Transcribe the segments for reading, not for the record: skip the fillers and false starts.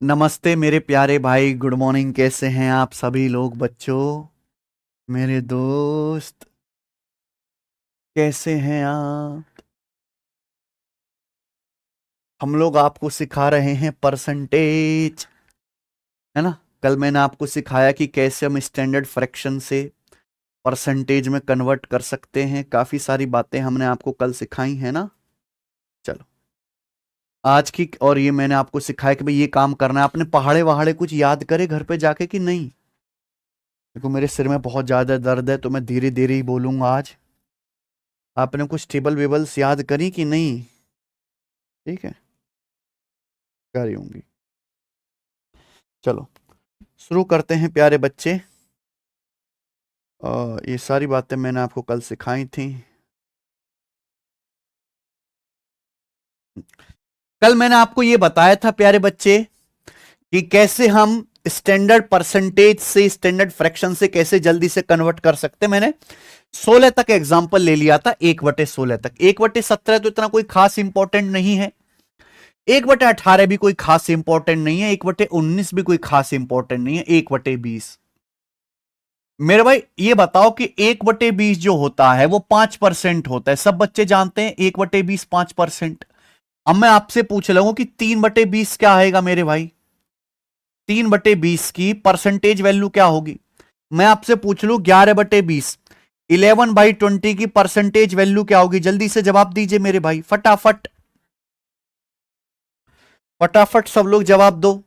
नमस्ते मेरे प्यारे भाई, गुड मॉर्निंग। कैसे हैं आप सभी लोग? बच्चों, मेरे दोस्त, कैसे हैं आप? हम लोग आपको सिखा रहे हैं परसेंटेज, है ना। कल मैंने आपको सिखाया कि कैसे हम स्टैंडर्ड फ्रैक्शन से परसेंटेज में कन्वर्ट कर सकते हैं। काफी सारी बातें हमने आपको कल सिखाई है ना। चलो, आज की और ये मैंने आपको सिखाया कि भाई ये काम करना है। आपने पहाड़े वहाड़े कुछ याद करे घर पे जाके कि नहीं? देखो, मेरे सिर में बहुत ज्यादा दर्द है तो मैं धीरे धीरे ही बोलूंगा आज। आपने कुछ टेबल वेबल्स याद करी कि नहीं? ठीक है, करी होंगी। चलो, शुरू करते हैं प्यारे बच्चे। ये सारी बातें मैंने आपको कल सिखाई थी। कल मैंने आपको ये बताया था प्यारे बच्चे कि कैसे हम स्टैंडर्ड परसेंटेज से स्टैंडर्ड फ्रैक्शन से कैसे जल्दी से कन्वर्ट कर सकते हैं। मैंने 16 तक एग्जांपल ले लिया था, 1/16 तक। 1/17 तो इतना कोई खास इंपॉर्टेंट नहीं है। 1/18 भी कोई खास इंपॉर्टेंट नहीं है। 1/19 भी कोई खास इंपॉर्टेंट नहीं है। 1/20, मेरे भाई ये बताओ कि 1/20 जो होता है वो 5% होता है। सब बच्चे जानते हैं 1/20 5%। अब मैं आपसे पूछ रहा हूं कि 3/20 क्या आएगा मेरे भाई? 3/20 की परसेंटेज वैल्यू क्या होगी? मैं आपसे पूछ लूं 11/20, 11/20 की परसेंटेज वैल्यू क्या होगी? जल्दी से जवाब दीजिए मेरे भाई, फटाफट फटाफट सब लोग जवाब दो।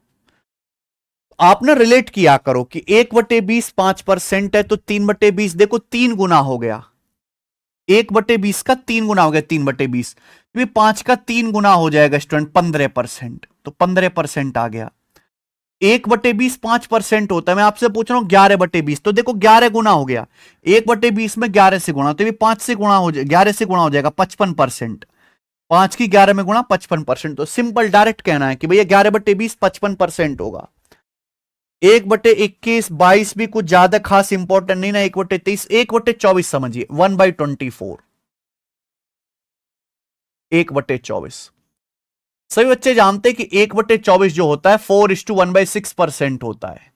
आप ना रिलेट किया करो कि 1/20 5% है तो 3/20 देखो 3 गुना हो गया। 1/20 का 3 गुना हो गया। 3/20 तो 5 का 3 गुना हो जाएगा स्टूडेंट, 15%। तो 15% आ गया। 1/20 5% होता है। मैं आपसे पूछ रहा हूं 11/20, तो देखो 11 गुना हो गया। 1/20 में 11 से गुणा, तो ये 5 से गुणा हो जाए, 11 से गुणा हो जाएगा 55%। 5 की 11 में गुणा 55%। तो सिंपल डायरेक्ट कहना है कि भैया 11/20 55% होगा। 1/21 22 भी कुछ ज्यादा खास इंपॉर्टेंट नहीं ना। 1/23, 1/24 समझिए, 1/24, 1/24। सभी बच्चे जानते हैं कि 1/24 जो होता है 4:1/6% होता है।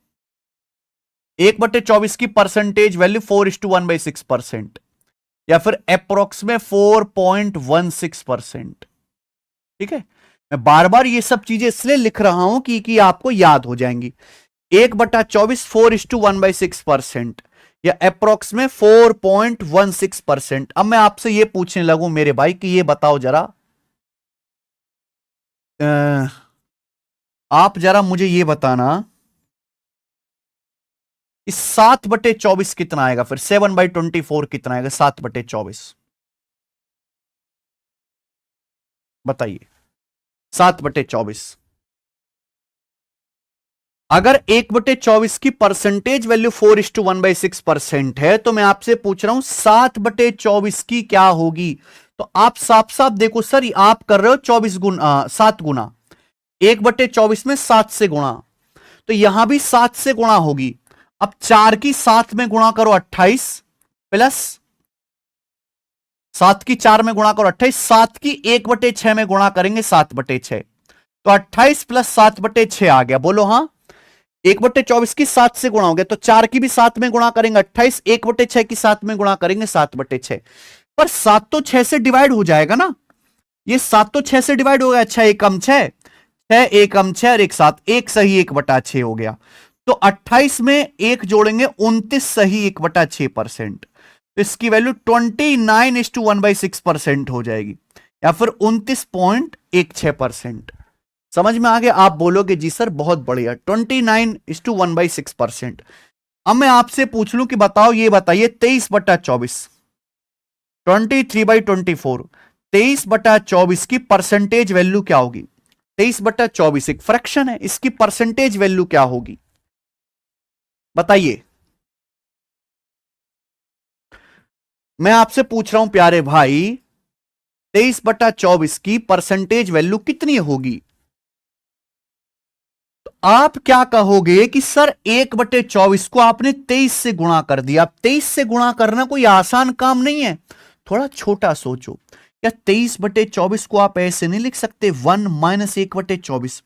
1/24 की परसेंटेज वैल्यू 4:1/6%, या फिर अप्रोक्स में 4.16%। ठीक है, मैं बार बार ये सब चीजें इसलिए लिख रहा हूं कि आपको याद हो जाएंगी। 1/24 4:1/6%, या अप्रोक्स में 4.16%। अब मैं आपसे ये पूछने लगूं मेरे भाई कि ये बताओ जरा, आप जरा मुझे ये बताना, इस 7/24 कितना आएगा? फिर 7/24 कितना आएगा? 7/24 बताइए। 7/24, अगर 1/24 की परसेंटेज वैल्यू 4:1/6% है तो मैं आपसे पूछ रहा हूं 7/24 की क्या होगी? तो आप साफ साफ देखो सर, आप कर रहे हो 7 गुना। 1/24 में 7 से गुणा, तो यहां भी 7 से गुणा होगी। अब 4 की 7 में गुणा करो 28, प्लस 7 की 4 में गुणा करो 28, 7 की 1/6 में गुणा करेंगे 7/6, तो 28 प्लस 7/6 आ गया। बोलो हाँ। 1/24 की 7 से गुणा हो गया, तो 4 की भी 7 में गुणा करेंगे 28, 1/6 की 7 में गुणा करेंगे 7/6। पर 7 तो 6 से डिवाइड हो जाएगा ना। ये 7 तो 6 से डिवाइड हो गया। 6 एकम 6, 6 एकम 6 और एक 7, एक सही 1/6 हो गया। तो 28 में एक जोड़ेंगे 29 सही 1/6%। तो इसकी वैल्यू 29:1/6% हो जाएगी, या फिर 29.16%। समझ में आ गया? आप बोलोगे जी सर बहुत बढ़िया, 29:1/6%। अब मैं आपसे पूछ लूं कि बताओ, ये बताइए 23/24, 23/24, 23/24 की परसेंटेज वैल्यू क्या होगी? 23/24 एक फ्रैक्शन है, इसकी परसेंटेज वैल्यू क्या होगी बताइए। मैं आपसे पूछ रहा हूं प्यारे भाई, 23/24 की परसेंटेज वैल्यू कितनी होगी? आप क्या कहोगे कि सर 1/24 को आपने 23 से गुणा कर दिया। 23 से गुणा करना कोई आसान काम नहीं है, थोड़ा छोटा सोचो। क्या 23/24 को आप ऐसे नहीं लिख सकते 1 - 1/24?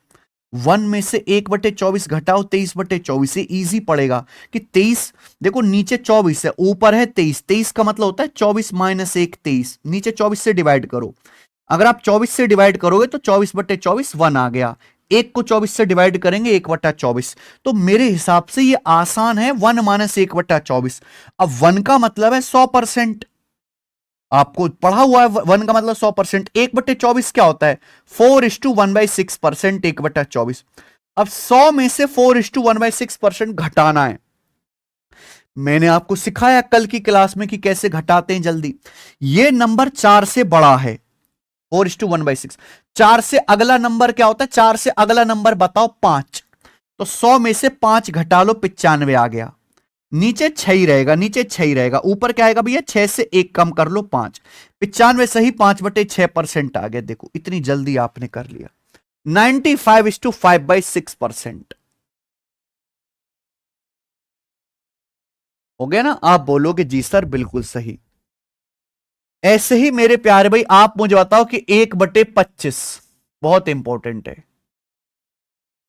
1 में से 1/24 घटाओ 23/24, ये इजी पड़ेगा कि 23, देखो नीचे 24 है, ऊपर है 23, 23 का मतलब होता है 24 माइनस 1 23, नीचे 24 से डिवाइड करो। अगर आप 24 से डिवाइड करोगे तो 24/24 1 आ गया, एक को 24 से डिवाइड करेंगे 1/24, तो मेरे हिसाब से ये आसान है 1 माइनस 1/24। अब 1 का मतलब है 100%, आपको पढ़ा हुआ है 1 का मतलब 100%। 1/24 क्या होता है? 4:1/6%, 1/24। अब 100 में से 4:1/6% घटाना है। मैंने आपको सिखाया कल की क्लास में कि कैसे घटाते हैं जल्दी। ये नंबर 4 से बड़ा है, 4:1/6। 4 से अगला नंबर क्या होता है? 4 से अगला नंबर बताओ 5, तो 100 में से 5 घटा लो, 95 आ गया। नीचे 6 ही रहेगा, नीचे 6 ही रहेगा, ऊपर क्या आएगा भैया? 6 से 1 कम कर लो 5, 95 सही 5/6% आ गया। देखो इतनी जल्दी आपने कर लिया। 95:5/6% हो गया ना? आप बोलोगे जी सर बिल्कुल सही। ऐसे ही मेरे प्यारे भाई आप मुझे बताओ कि 1/25 बहुत इंपॉर्टेंट है।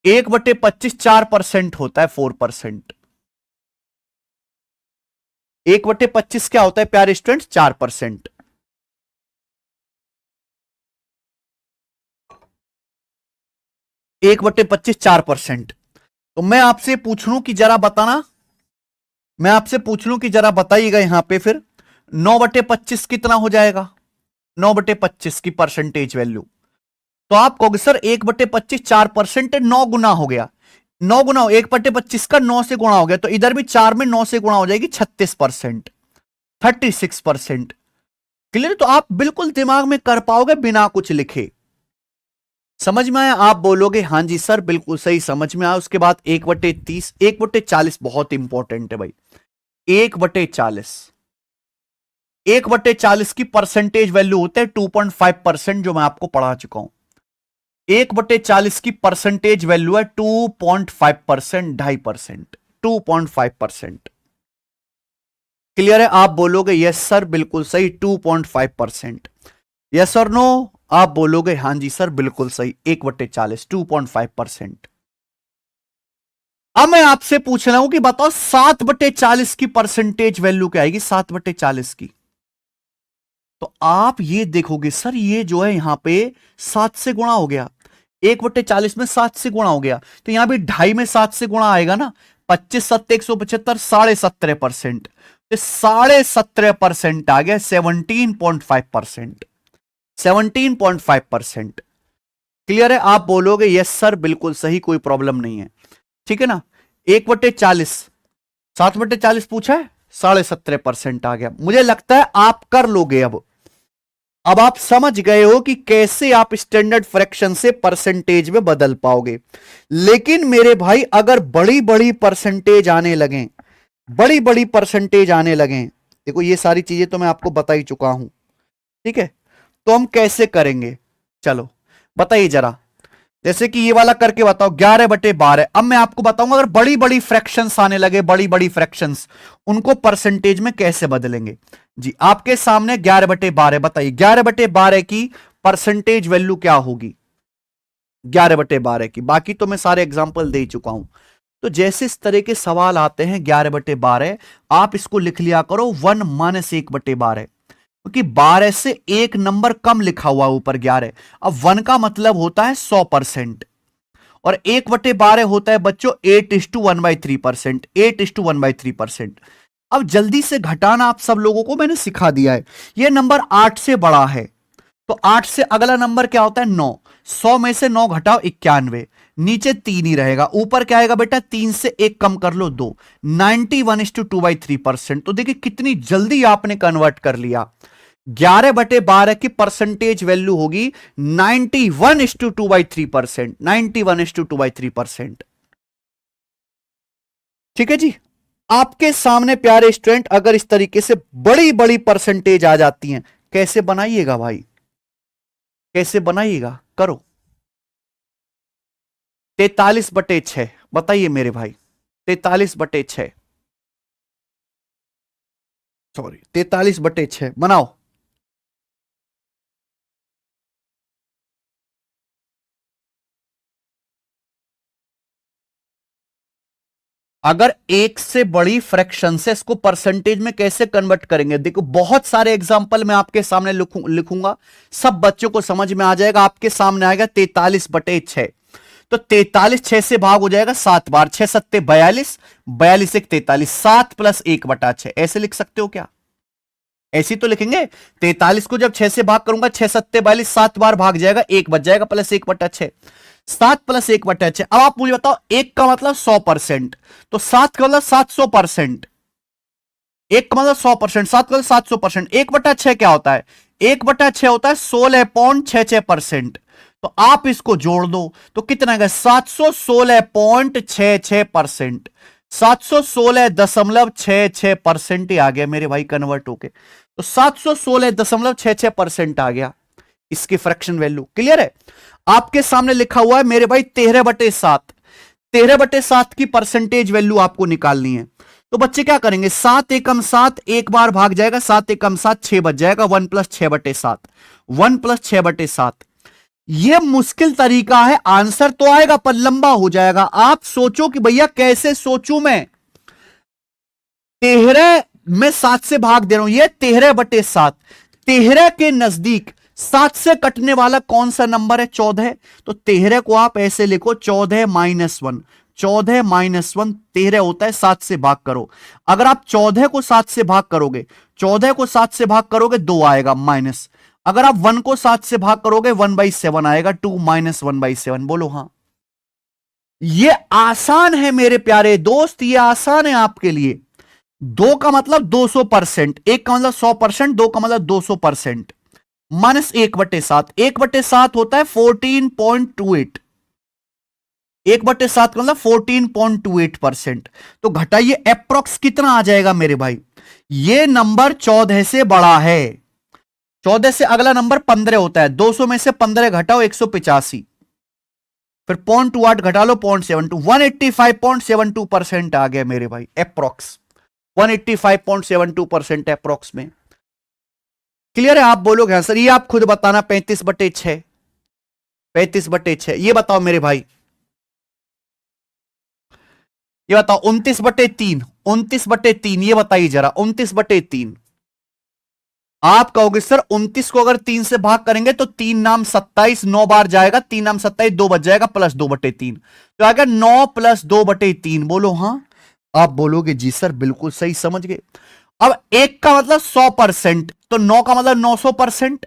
1/25 4% होता है, 4%। 1/25 क्या होता है प्यारे स्टूडेंट? 4%। 1/25 4%। तो मैं आपसे पूछ लूं कि जरा बताना, मैं आपसे पूछ लूं कि जरा बताइएगा यहां पे फिर 9/25 कितना हो जाएगा? 9/25 की परसेंटेज वैल्यू। तो आप कहोगे सर 1/25 4% है, 9 गुना हो गया। 9 गुना 1/25 का 9 से गुणा हो गया, तो इधर भी 4 में 9 से गुणा हो जाएगी, 36%, 36%। क्लियर? तो आप बिल्कुल दिमाग में कर पाओगे बिना कुछ लिखे। समझ में आया? आप बोलोगे हाँ जी सर बिल्कुल सही, समझ में आया। उसके बाद 1/30, 1/40 बहुत इंपॉर्टेंट है भाई। 1/40, 1/40 की परसेंटेज वैल्यू होते हैं 2.5%, जो मैं आपको पढ़ा चुका हूं। 1/40 की परसेंटेज वैल्यू है 2.5%, 2.5%, 2.5%। क्लियर है? आप बोलोगे यस सर बिल्कुल सही 2.5%। यस और नो? आप बोलोगे हां जी सर बिल्कुल सही, 1/40 2.5%। अब मैं आपसे पूछ रहा हूं कि बताओ 7/40 की परसेंटेज वैल्यू क्या आएगी? 7/40 की। तो आप ये देखोगे सर ये जो है यहां पे 7 से गुणा हो गया, 1/40 में 7 से गुणा हो गया, तो यहां भी 2.5 में 7 से गुणा आएगा ना। 25 7 175, 17.5%, 17.5% आ गया, 17.5%, 17.5%। क्लियर है? आप बोलोगे यस सर बिल्कुल सही, कोई प्रॉब्लम नहीं है, ठीक है ना। 1/40, 7/40 पूछा है, 17.5% आ गया। मुझे लगता है आप कर लोगे। अब आप समझ गए हो कि कैसे आप स्टैंडर्ड फ्रैक्शन से परसेंटेज में बदल पाओगे। लेकिन मेरे भाई अगर बड़ी बड़ी परसेंटेज आने लगे, बड़ी बड़ी परसेंटेज आने लगे, देखो ये सारी चीजें तो मैं आपको बता ही चुका हूं, ठीक है, तो हम कैसे करेंगे? चलो बताइए जरा। जैसे कि ये वाला करके बताओ 11/12। अब मैं आपको बताऊंगा अगर बड़ी बड़ी फ्रैक्शंस आने लगे, बड़ी बड़ी फ्रैक्शंस, उनको परसेंटेज में कैसे बदलेंगे। जी आपके सामने 11/12, बताइए 11/12 की परसेंटेज वैल्यू क्या होगी? 11/12 की, बाकी तो मैं सारे एग्जाम्पल दे चुका हूं। तो जैसे इस तरह के सवाल आते हैं 11/12, आप इसको लिख लिया करो 1 माइनस 1/12, क्योंकि 12 से एक नंबर कम लिखा हुआ ऊपर 11। अब 1 का मतलब होता है 100%, और 1/12 होता है बच्चों 8:1/3%, 8:1/3%। अब जल्दी से घटाना आप सब लोगों को मैंने सिखा दिया है। यह नंबर 8 से बड़ा है, तो 8 से अगला नंबर क्या होता है? 9। 100 में से 9 घटाओ 91, नीचे 3 ही रहेगा, ऊपर क्या आएगा बेटा? 3 से 1 कम कर लो 2, 91:2/3%। तो देखिए कितनी जल्दी आपने कन्वर्ट कर लिया। 11/12 की परसेंटेज वैल्यू होगी 91:2/3%, 91:2/3%। ठीक है जी। आपके सामने प्यारे स्टूडेंट अगर इस तरीके से बड़ी बड़ी परसेंटेज आ जाती हैं, कैसे बनाइएगा भाई? कैसे बनाइएगा? करो। 43/6 बताइए मेरे भाई, 43/6, सॉरी 43/6 बनाओ। अगर एक से बड़ी फ्रैक्शन से इसको परसेंटेज में कैसे कन्वर्ट करेंगे, देखो बहुत सारे एग्जांपल मैं आपके सामने लिखूंगा, सब बच्चों को समझ में आ जाएगा। आपके सामने आएगा 43/6, तो 43 6 से भाग हो जाएगा 7 बार, 6 सत्ते 42, 42 एक 43, 7 + 1/6 ऐसे लिख सकते हो क्या? ऐसी तो लिखेंगे। 43 को जब 6 से भाग करूंगा, 6 सत्ते 42, 7 बार भाग जाएगा, 1 बच जाएगा +1/6, 7 + 1/6। अब आप मुझे बताओ, 1 का मतलब 100%, तो 7 का मतलब 700%, 1 का मतलब 100%, 7 का मतलब 700%। 1/6 क्या होता है? 1/6 होता है 16.66%। तो आप इसको जोड़ दो तो कितना है? 716.66%, 716.66% ही आ गया मेरे भाई कन्वर्ट होके। तो 716.66% आ गया इसकी फ्रैक्शन वैल्यू। क्लियर है? आपके सामने लिखा हुआ है मेरे भाई 13/7, 13/7 की परसेंटेज वैल्यू आपको निकालनी है। तो बच्चे क्या करेंगे? 7 एकम 7, एक बार भाग जाएगा, 7 एकम 7 6 बच जाएगा, 1 + 6/7, 1 + 6/7। यह मुश्किल तरीका है, आंसर तो आएगा पर लंबा हो जाएगा। आप सोचो कि भैया कैसे सोचूं मैं? 13 में 7 से भाग दे रहा हूं, यह 13/7, 13 के नजदीक 7 से कटने वाला कौन सा नंबर है? 14। तो 13 को आप ऐसे लिखो 14 - 1, 14 - 1 13 होता है, 7 से भाग करो। अगर आप 14 को 7 से भाग करोगे, 14 को 7 से भाग करोगे 2 आएगा माइनस। अगर आप 1 को 7 से भाग करोगे 1/7 आएगा, 2 - 1/7। बोलो हां। यह आसान है मेरे प्यारे दोस्त, यह आसान है आपके लिए। 2 का मतलब 200%, 1 का मतलब 100%, 2 का मतलब 200%, माइनस 1/7, 1/7 होता है 14.28, 1/7 का मतलब 14.28%। तो घटाइए, अप्रोक्स कितना आ जाएगा मेरे भाई? ये नंबर 14 से बड़ा है। 14 से अगला नंबर 15 होता है, 200 में से 15 घटाओ 185, फिर 0.28 घटा लो 0.72, 185.72% आ गया मेरे भाई अप्रोक्स, 185.72% अप्रोक्स में। क्लियर है? आप बोलोगे हाँ सर। ये आप खुद बताना, 35/6, 35/6। ये बताओ मेरे भाई, ये बताओ 29/3, 29/3, ये बताइए जरा 29/3। आप कहोगे सर 29 को अगर 3 से भाग करेंगे तो 3 नाम 27, 9 बार जाएगा, 3 नाम 27, 2 बच जाएगा, +2/3, तो आ गया 9 + 2/3। बोलो हाँ। आप बोलोगे जी सर बिल्कुल सही समझ गए। अब 1 का मतलब 100%, तो 9 का मतलब 900%,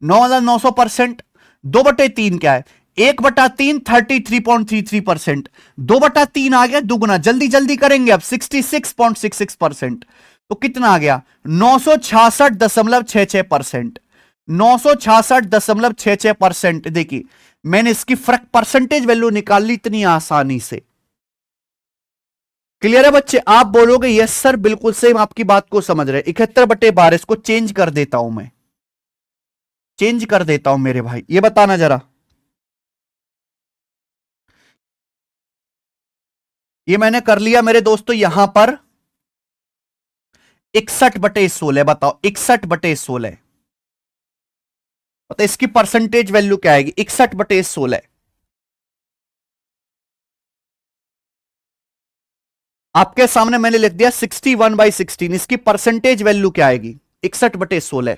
9 मतलब 900%, 2/3 क्या है? 1/3 33.33%, 2/3 आ गया दुगुना। जल्दी जल्दी करेंगे अब, 66.66%। तो कितना आ गया? 966.66%, 966.66%। देखिए मैंने इसकी परसेंटेज वैल्यू निकाल ली इतनी आसानी से। क्लियर है बच्चे? आप बोलोगे यस सर बिल्कुल सही, आपकी बात को समझ रहे। 71/12, इसको चेंज कर देता हूं मैं, चेंज कर देता हूं मेरे भाई। ये बताना जरा, ये मैंने कर लिया मेरे दोस्तों यहां पर 61/16। बताओ 61/16, तो इसकी परसेंटेज वैल्यू क्या आएगी? 61/16 आपके सामने मैंने लिख दिया 61/16। इसकी परसेंटेज वैल्यू क्या आएगी? 61/16।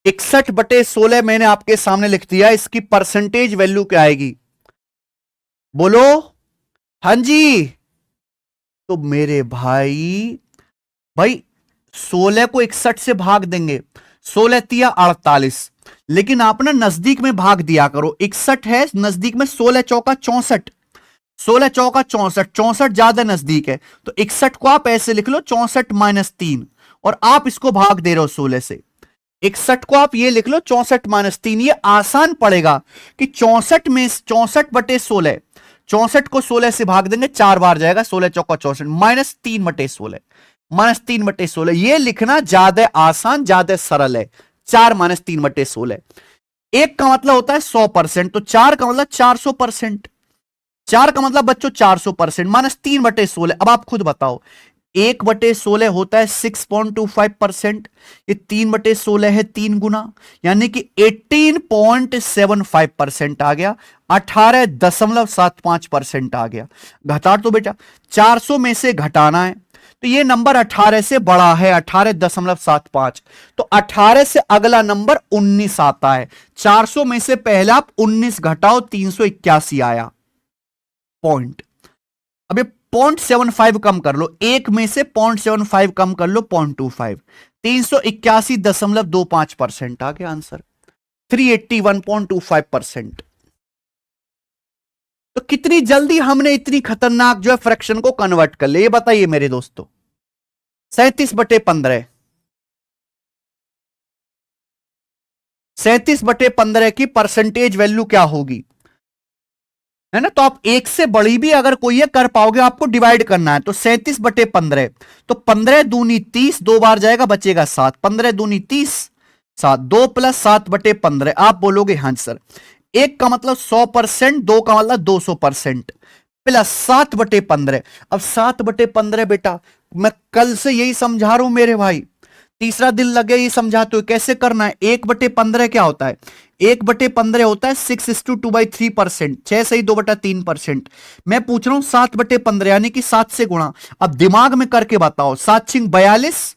61/16 मैंने आपके सामने लिख दिया, इसकी परसेंटेज वैल्यू क्या आएगी? बोलो हां जी। तो मेरे भाई, भाई 16 को 61 से भाग देंगे, 16 तिया 48, लेकिन आप ना नजदीक में भाग दिया करो। 61 है नजदीक में, 16 चौका 64, 16 चौका 64, 64 ज्यादा नजदीक है, तो 61 को आप ऐसे लिख लो 64 - 3, और आप इसको भाग दे रहे हो 16 से। 61 को आप ये लिख लो 64 - 3। ये आसान पड़ेगा कि 64 में 64/16, 64 को 16 से भाग देंगे 4 बार जाएगा, 16 चौका 64, -3/16, -3/16। ये लिखना ज्यादा आसान, ज्यादा सरल है। 4 - 3/16। 1 का मतलब होता है 100%, तो 4 का मतलब 400%, 4 का मतलब बच्चों 400%, -3/16। अब आप खुद बताओ 1/16 होता है 6.25%, ये 3/16 है 3 गुना, यानी कि 18.75% आ गया, 18.75% आ गया। घटा तो बेटा 400 में से घटाना है, तो ये नंबर 18 से बड़ा है 18.75, तो 18 से अगला नंबर 19 आता है। 400 में से पहला आप 19 घटाओ, 381 आया पॉइंट। अब ये 0.75 कम कर लो, एक में से 0.75 कम कर लो 0.25, 381.25% आ गया आंसर, 381.25%। तो कितनी जल्दी हमने इतनी खतरनाक जो है फ्रैक्शन को कन्वर्ट कर लिया, ये बताइए मेरे दोस्तों। 37/15, 37/15 की परसेंटेज वैल्यू क्या होगी, है ना। तो आप एक से बड़ी भी अगर कोई है कर पाओगे, आपको डिवाइड करना है। तो 37/15, तो 15 दूनी 30, 2 बार जाएगा बचेगा 7, 15 दूनी 30, 7, 2 + 7/15। आप बोलोगे हाँ सर, एक का मतलब 100%, दो का मतलब 200%, प्लस 7/15। अब 7/15 बेटा मैं कल से यही समझा रहा हूं मेरे भाई, तीसरा दिन लगे ये समझाते हो कैसे करना है। 1/15 क्या होता है, 1/15 होता है 6:2/3%, 6 सही 2/3%। मैं पूछ रहा हूं 7/15 यानी कि 7 से गुणा। अब दिमाग में करके बताओ, 7 छिंग 42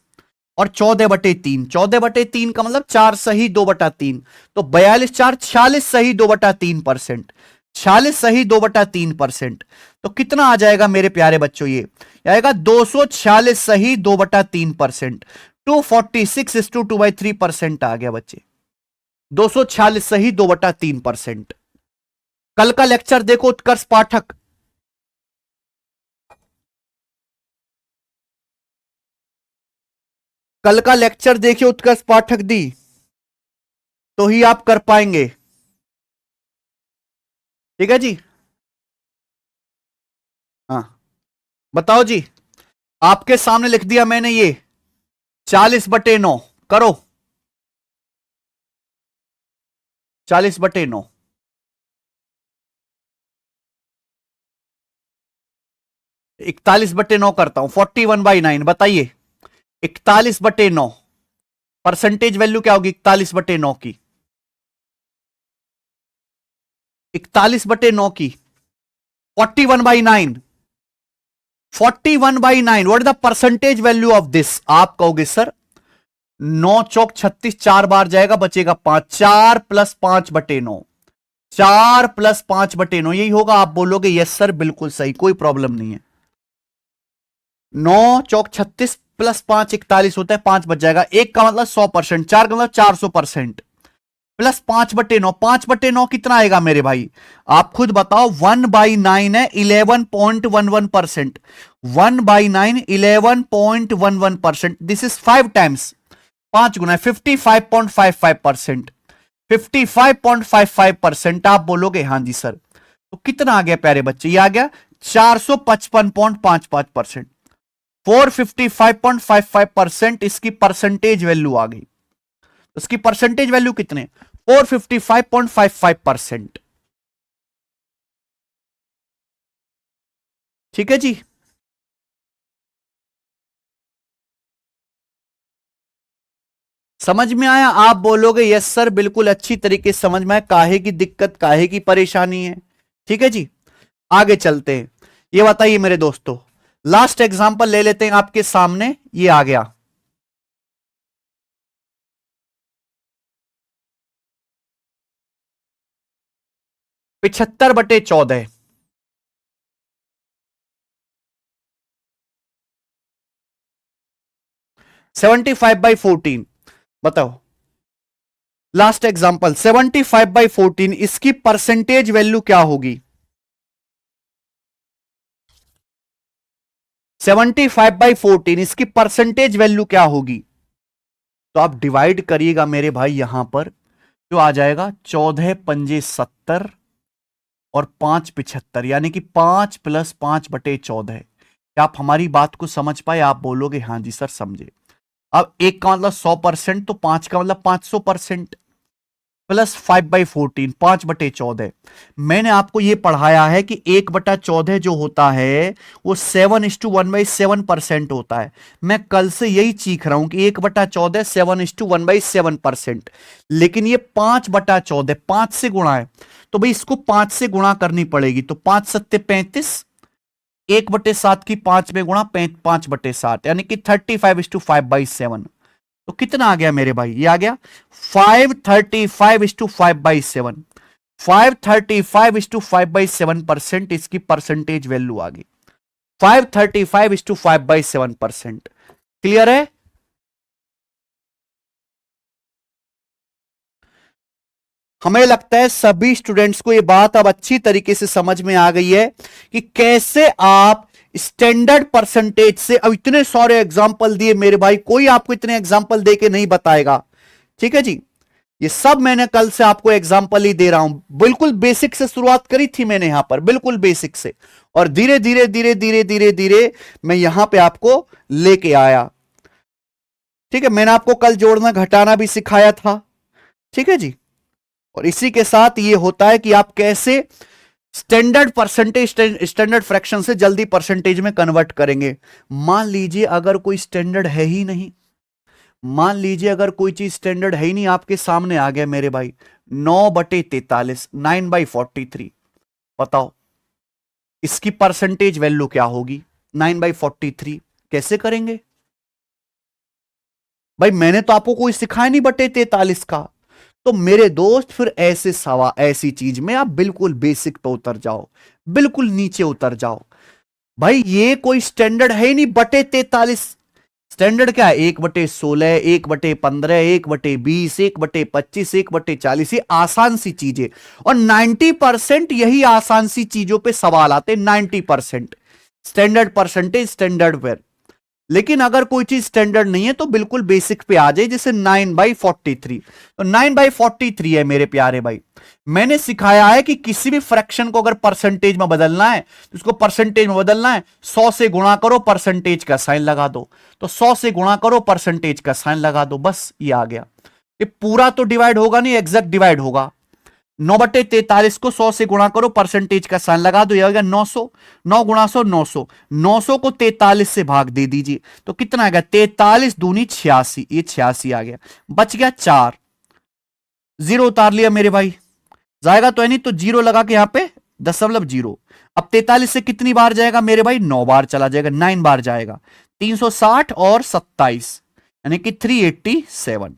और 14/3, 14/3 का मतलब 4 सही 2/3, तो 42 4 46 सही 2/3%, 46 सही 2/3%। तो कितना आ जाएगा मेरे प्यारे बच्चों, ये आएगा 246 सही 2/3%, 246:2/3% आ गया बच्चे, 246 सही 2/3%। कल का लेक्चर देखो उत्कर्ष पाठक, कल का लेक्चर देखिए उत्कर्ष पाठक दी, तो ही आप कर पाएंगे। ठीक है जी, हाँ बताओ जी, आपके सामने लिख दिया मैंने ये 40/9, करो 40/9, 41/9 करता हूं, 41/9 बताइए। 41/9 परसेंटेज वैल्यू क्या होगी 41/9 की, 41/9 की 41/9, 41/9 what is the percentage value of this. आप कहोगे सर 9 चौक 36, 4 बार जाएगा बचेगा 5, 4 + 5/9, 4 + 5/9 यही होगा। आप बोलोगे यस सर बिल्कुल सही, कोई प्रॉब्लम नहीं है। 9 चौक 36 + 5 41 होता है, 5 बच जाएगा, एक का मतलब 100%, 4 का मतलब 400%, प्लस 5/9, 5/9 कितना आएगा मेरे भाई, आप खुद बताओ। 1/9 है 11.11%, 1/9 11.11%, दिस इज 5 टाइम्स, 5 गुना 55.55%, 55.55% आप बोलोगे हाँ जी सर। तो कितना आ गया प्यारे बच्चे, ये आ गया 455.55%, 455.55% इसकी परसेंटेज वैल्यू आ गई। उसकी परसेंटेज वैल्यू कितने, 455.55%। ठीक है जी, समझ में आया। आप बोलोगे यस सर बिल्कुल अच्छी तरीके से समझ में आया, काहे की दिक्कत काहे की परेशानी है। ठीक है जी, आगे चलते हैं। ये बताइए मेरे दोस्तों, लास्ट एग्जांपल ले लेते हैं आपके सामने, ये आ गया 75/14, 75/14 बताओ। लास्ट एग्जांपल 75/14, इसकी परसेंटेज वैल्यू क्या होगी, 75/14 इसकी परसेंटेज वैल्यू क्या होगी। तो आप डिवाइड करिएगा मेरे भाई, यहां पर जो आ जाएगा 14 पंजे 70 और 5 75, यानी कि 5 + 5/14। क्या आप हमारी बात को समझ पाए, आप बोलोगे हाँ जी सर समझे। अब एक का मतलब 100%, तो 5 का मतलब 500%, प्लस 5/14, 5/14। मैंने आपको यह पढ़ाया है कि 1/14 जो होता है वो 7:1/7% होता है। मैं कल से यही सीख रहा हूं कि 1/14 7:1/7%, लेकिन ये 5/14 5 से गुणा है, तो भाई इसको 5 से गुणा करनी पड़ेगी। तो 5 सत्ते 35, 1/7 की 5 में गुणा 5/7, यानी कि 35:5/7। तो कितना आ गया मेरे भाई? ये आ गया 535:5/7। 535:5/7% इसकी परसेंटेज वैल्यू आ गई। 535:5/7%। क्लियर है? हमें लगता है सभी स्टूडेंट्स को यह बात अब अच्छी तरीके से समझ में आ गई है कि कैसे आप स्टैंडर्ड परसेंटेज से। अब इतने सारे एग्जाम्पल दिए मेरे भाई, कोई आपको इतने एग्जाम्पल देके नहीं बताएगा। ठीक है जी, ये सब मैंने कल से आपको एग्जाम्पल ही दे रहा हूं। बिल्कुल बेसिक से शुरुआत करी थी मैंने यहां पर, बिल्कुल बेसिक से, और धीरे धीरे धीरे धीरे धीरे धीरे मैं यहां पे आपको लेके आया। ठीक है, मैंने आपको कल जोड़ना घटाना भी सिखाया था। ठीक है जी, और इसी के साथ ये होता है कि आप कैसे स्टैंडर्ड परसेंटेज स्टैंडर्ड फ्रैक्शन से जल्दी परसेंटेज में कन्वर्ट करेंगे। मान लीजिए अगर कोई स्टैंडर्ड है ही नहीं, मान लीजिए अगर कोई चीज स्टैंडर्ड है ही नहीं, आपके सामने आ गया मेरे भाई 9/43, 9/43, बताओ इसकी परसेंटेज वैल्यू क्या होगी? 9/43 कैसे करेंगे भाई? मैंने तो आपको कोई सिखाया नहीं बटे 43 का। तो मेरे दोस्त फिर ऐसी चीज में आप बिल्कुल बेसिक पे उतर जाओ, बिल्कुल नीचे उतर जाओ। भाई ये कोई स्टैंडर्ड है ही नहीं बटे 43। स्टैंडर्ड क्या है? 1/16, 1/15, 1/20, 1/25, 1/40। ये आसान सी चीजें, और 90% यही आसान सी चीजों पे सवाल आते हैं। 90% स्टैंडर्ड परसेंटेज, स्टैंडर्ड वेयर। लेकिन अगर कोई चीज स्टैंडर्ड नहीं है तो बिल्कुल बेसिक पे आ जाए, जैसे 9/43। तो 9/43 है मेरे प्यारे भाई। मैंने सिखाया है कि किसी भी फ्रैक्शन को अगर परसेंटेज में बदलना है तो उसको परसेंटेज में बदलना है, 100 से गुणा करो, परसेंटेज का साइन लगा दो। तो 100 से गुणा करो, परसेंटेज का साइन लगा दो, बस ये आ गया। ये पूरा तो डिवाइड होगा नहीं, एग्जैक्ट डिवाइड होगा। 9/43 को 100 से गुणा करो, परसेंटेज का साइन लगा दो, ये हो गया 900। 9 गुणा 100 900। 900 को 43 से भाग दे दीजिए तो कितना आ गया? 43 दूनी 86, ये 86 आ गया। बच गया 4, जीरो उतार लिया मेरे भाई, जाएगा तो है नहीं, तो जीरो लगा के यहां पे 0.0। अब 43 से कितनी बार जाएगा मेरे भाई? 9 बार चला जाएगा, 9 बार जाएगा। 360 और 27 यानी कि 387।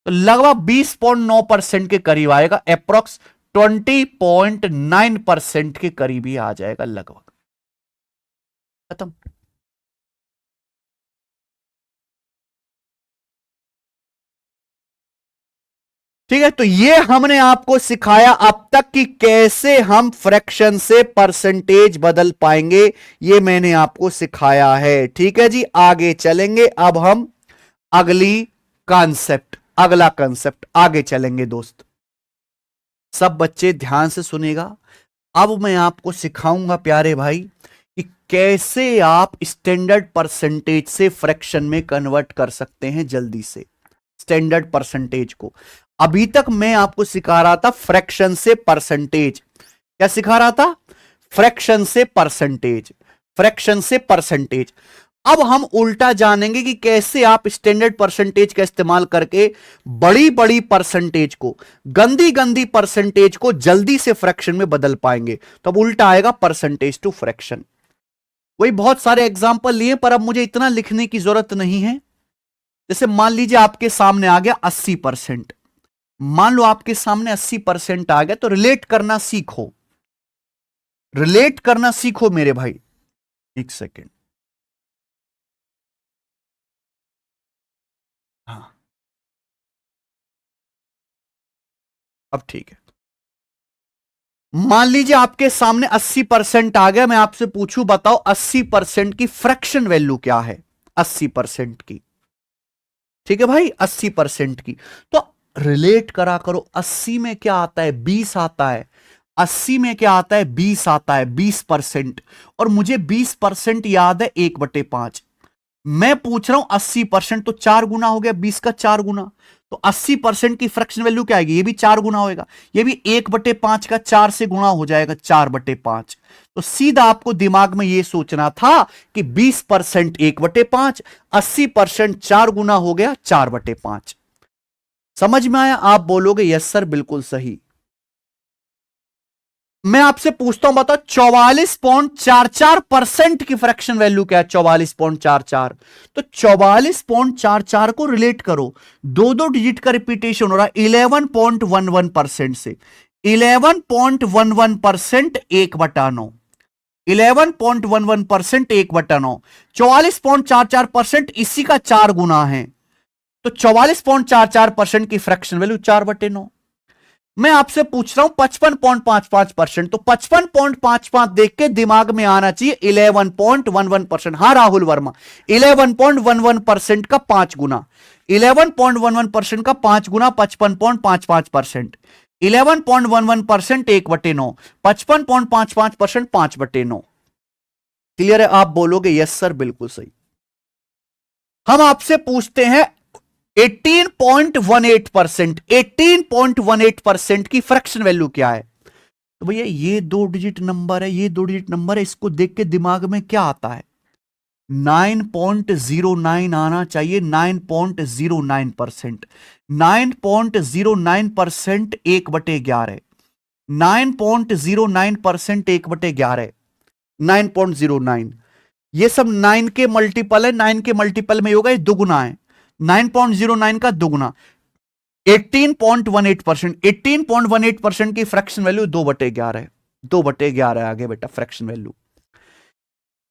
तो लगभग 20.9% के करीब आएगा, अप्रोक्स 20.9% के करीब ही आ जाएगा लगभग। खत्म। ठीक है, तो ये हमने आपको सिखाया अब तक कि कैसे हम फ्रैक्शन से परसेंटेज बदल पाएंगे, ये मैंने आपको सिखाया है। ठीक है जी, आगे चलेंगे। अब हम अगला कॉन्सेप्ट आगे चलेंगे दोस्त। सब बच्चे ध्यान से सुनेगा। अब मैं आपको सिखाऊंगा प्यारे भाई कि कैसे आप स्टैंडर्ड परसेंटेज से फ्रैक्शन में कन्वर्ट कर सकते हैं जल्दी से, स्टैंडर्ड परसेंटेज को। अभी तक मैं आपको सिखा रहा था फ्रैक्शन से परसेंटेज। क्या सिखा रहा था? फ्रैक्शन से परसेंटेज, फ्रैक्शन से परसेंटेज। अब हम उल्टा जानेंगे कि कैसे आप स्टैंडर्ड परसेंटेज का इस्तेमाल करके बड़ी बड़ी परसेंटेज को, गंदी गंदी परसेंटेज को जल्दी से फ्रैक्शन में बदल पाएंगे। तो अब उल्टा आएगा परसेंटेज टू फ्रैक्शन। वही बहुत सारे एग्जांपल लिए, पर अब मुझे इतना लिखने की जरूरत नहीं है। जैसे मान लीजिए आपके सामने आ गया 80%। मान लो आपके सामने 80% आ गया, तो रिलेट करना सीखो, रिलेट करना सीखो मेरे भाई। एक सेकेंड, हाँ अब ठीक है। मान लीजिए आपके सामने 80% आ गया, मैं आपसे पूछूं बताओ 80% की फ्रैक्शन वैल्यू क्या है? 80% की, ठीक है भाई, 80% की। तो रिलेट करा करो, 80 में क्या आता है? 20 आता है। 80 में क्या आता है? 20 आता है, 20%। और मुझे 20% याद है 1/5। मैं पूछ रहा हूं 80%, तो 4 गुना हो गया 20 का, 4 गुना। तो 80% की फ्रैक्शन वैल्यू क्या आएगी, ये भी 4 गुना होएगा, ये भी 1/5 का 4 से गुणा हो जाएगा, 4/5। तो सीधा आपको दिमाग में ये सोचना था कि 20% 1/5, 80% 4 गुना हो गया 4/5। समझ में आया? आप बोलोगे यस सर बिल्कुल सही। मैं आपसे पूछता हूं, बताओ 44.44% की फ्रैक्शन वैल्यू क्या है? 44.44। तो 44.44 को रिलेट करो, दो दो डिजिट का रिपीटेशन हो रहा है 11.11% से। 11.11% 1/9, 11.11% 1/9, 44.44% इसी का 4 गुना है। तो 44.44% की फ्रैक्शन वैल्यू 4/9। मैं आपसे पूछ रहा हूं 55.55%, तो 55.55 देख के दिमाग में आना चाहिए 11.11%। हाँ राहुल वर्मा, 11.11% का 5 गुना, 11.11% का 5 गुना 55.55%, 11.11% 1/9, 55.55% 5/9। क्लियर है? आप बोलोगे यस सर बिल्कुल सही। हम आपसे पूछते हैं 18.18%, 18.18% की फ्रैक्शन वैल्यू क्या है? तो भैया ये दो डिजिट नंबर है, ये दो डिजिट नंबर है, इसको देख के दिमाग में क्या आता है? 9.09 आना चाहिए, 9.09%। 9.09% 1/11, 9.09% 1/11, 9.09। ये सब 9 के मल्टीपल है, 9 के मल्टीपल में होगा, ये दुगुना है, 9.09 का दुगुना। 18.18%, 18.18% की फ्रैक्शन वैल्यू 2/11 है, 2/11 आगे बेटा फ्रैक्शन वैल्यू।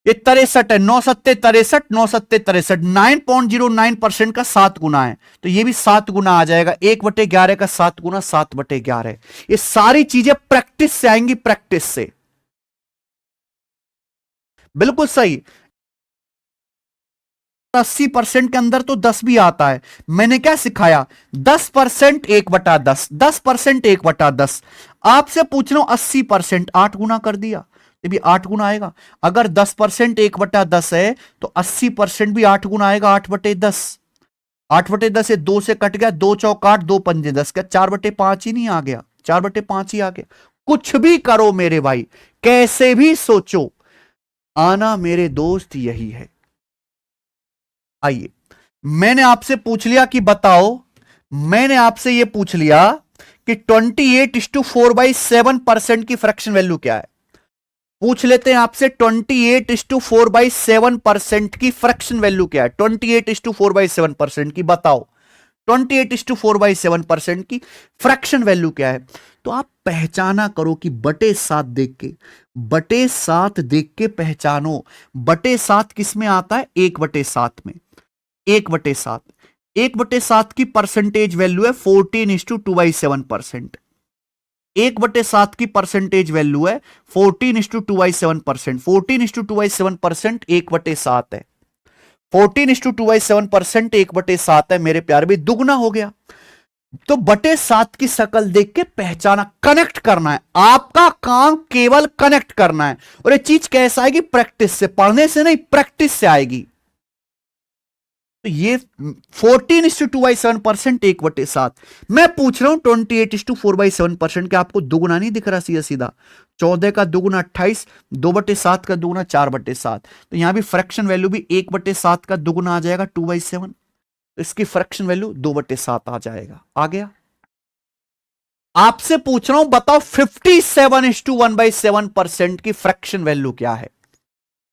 ये 63 है, 9 सत्ते 63, 9 सत्ते 63, 9.09% का 7 गुना है, तो ये भी 7 गुना आ जाएगा, 1/11 का 7 गुना 7/11। ये सारी चीजें प्रैक्टिस से आएंगी, प्रैक्टिस से। बिल्कुल सही। 80% के अंदर तो 10 भी आता है। मैंने क्या सिखाया? 10% 1/10, 10% 1/10। आपसे पूछ रहा हूं 80%, 8 गुना कर दिया, ये भी 8 गुना आएगा। अगर 10% 1/10 है तो 80% भी 8 गुना आएगा, 8/10। 8/10 ये 2 से कट गया, 2 चौक 8, 2 पंजे 10, क्या 4/5 ही नहीं आ गया? 4/5 ही आ गया। कुछ भी करो मेरे भाई, कैसे भी सोचो, आना मेरे दोस्त यही है। आइए, मैंने आपसे पूछ लिया कि बताओ, मैंने आपसे यह पूछ लिया कि 28:4/7% की फ्रैक्शन वैल्यू क्या है? पूछ लेते हैं आपसे 28:4/7% की फ्रैक्शन वैल्यू क्या है? 28:4/7% की बताओ, 28:4/7% की फ्रैक्शन वैल्यू क्या है? तो आप पहचाना करो कि बटे 7 देख के, बटे 7 देख के पहचानो। बटे 7 किस में आता है? 1/7 में। 1/7, 1/7 की परसेंटेज वैल्यू है 14:2/7%। 1/7 की परसेंटेज वैल्यू है 14:2/7%। 14:2/7% 1/7 है। 14:2/7% 1/7 है मेरे प्यारे भी, दुगना हो गया। तो बटे 7 की शकल देख के पहचाना, कनेक्ट करना है। आपका काम केवल कनेक्ट करना है, और ये चीज कैसे आएगी? प्रैक्टिस से, पढ़ने से नहीं, प्रैक्टिस से आएगी। तो ये 14:2/7%, 1/7। मैं पूछ रहा हूं 28:4/7%, क्या आपको दुगुना नहीं दिख रहा? सीधा सीधा 14 का दुगुना 28, 2/7 का दुगुना 4/7। तो यहां भी फ्रैक्शन वैल्यू भी 1/7 का दुगुना आ जाएगा 2/7, तो इसकी फ्रैक्शन वैल्यू 2/7 आ जाएगा। आ गया? आपसे पूछ रहा हूं, बताओ 57:1/7% की फ्रैक्शन वैल्यू क्या है?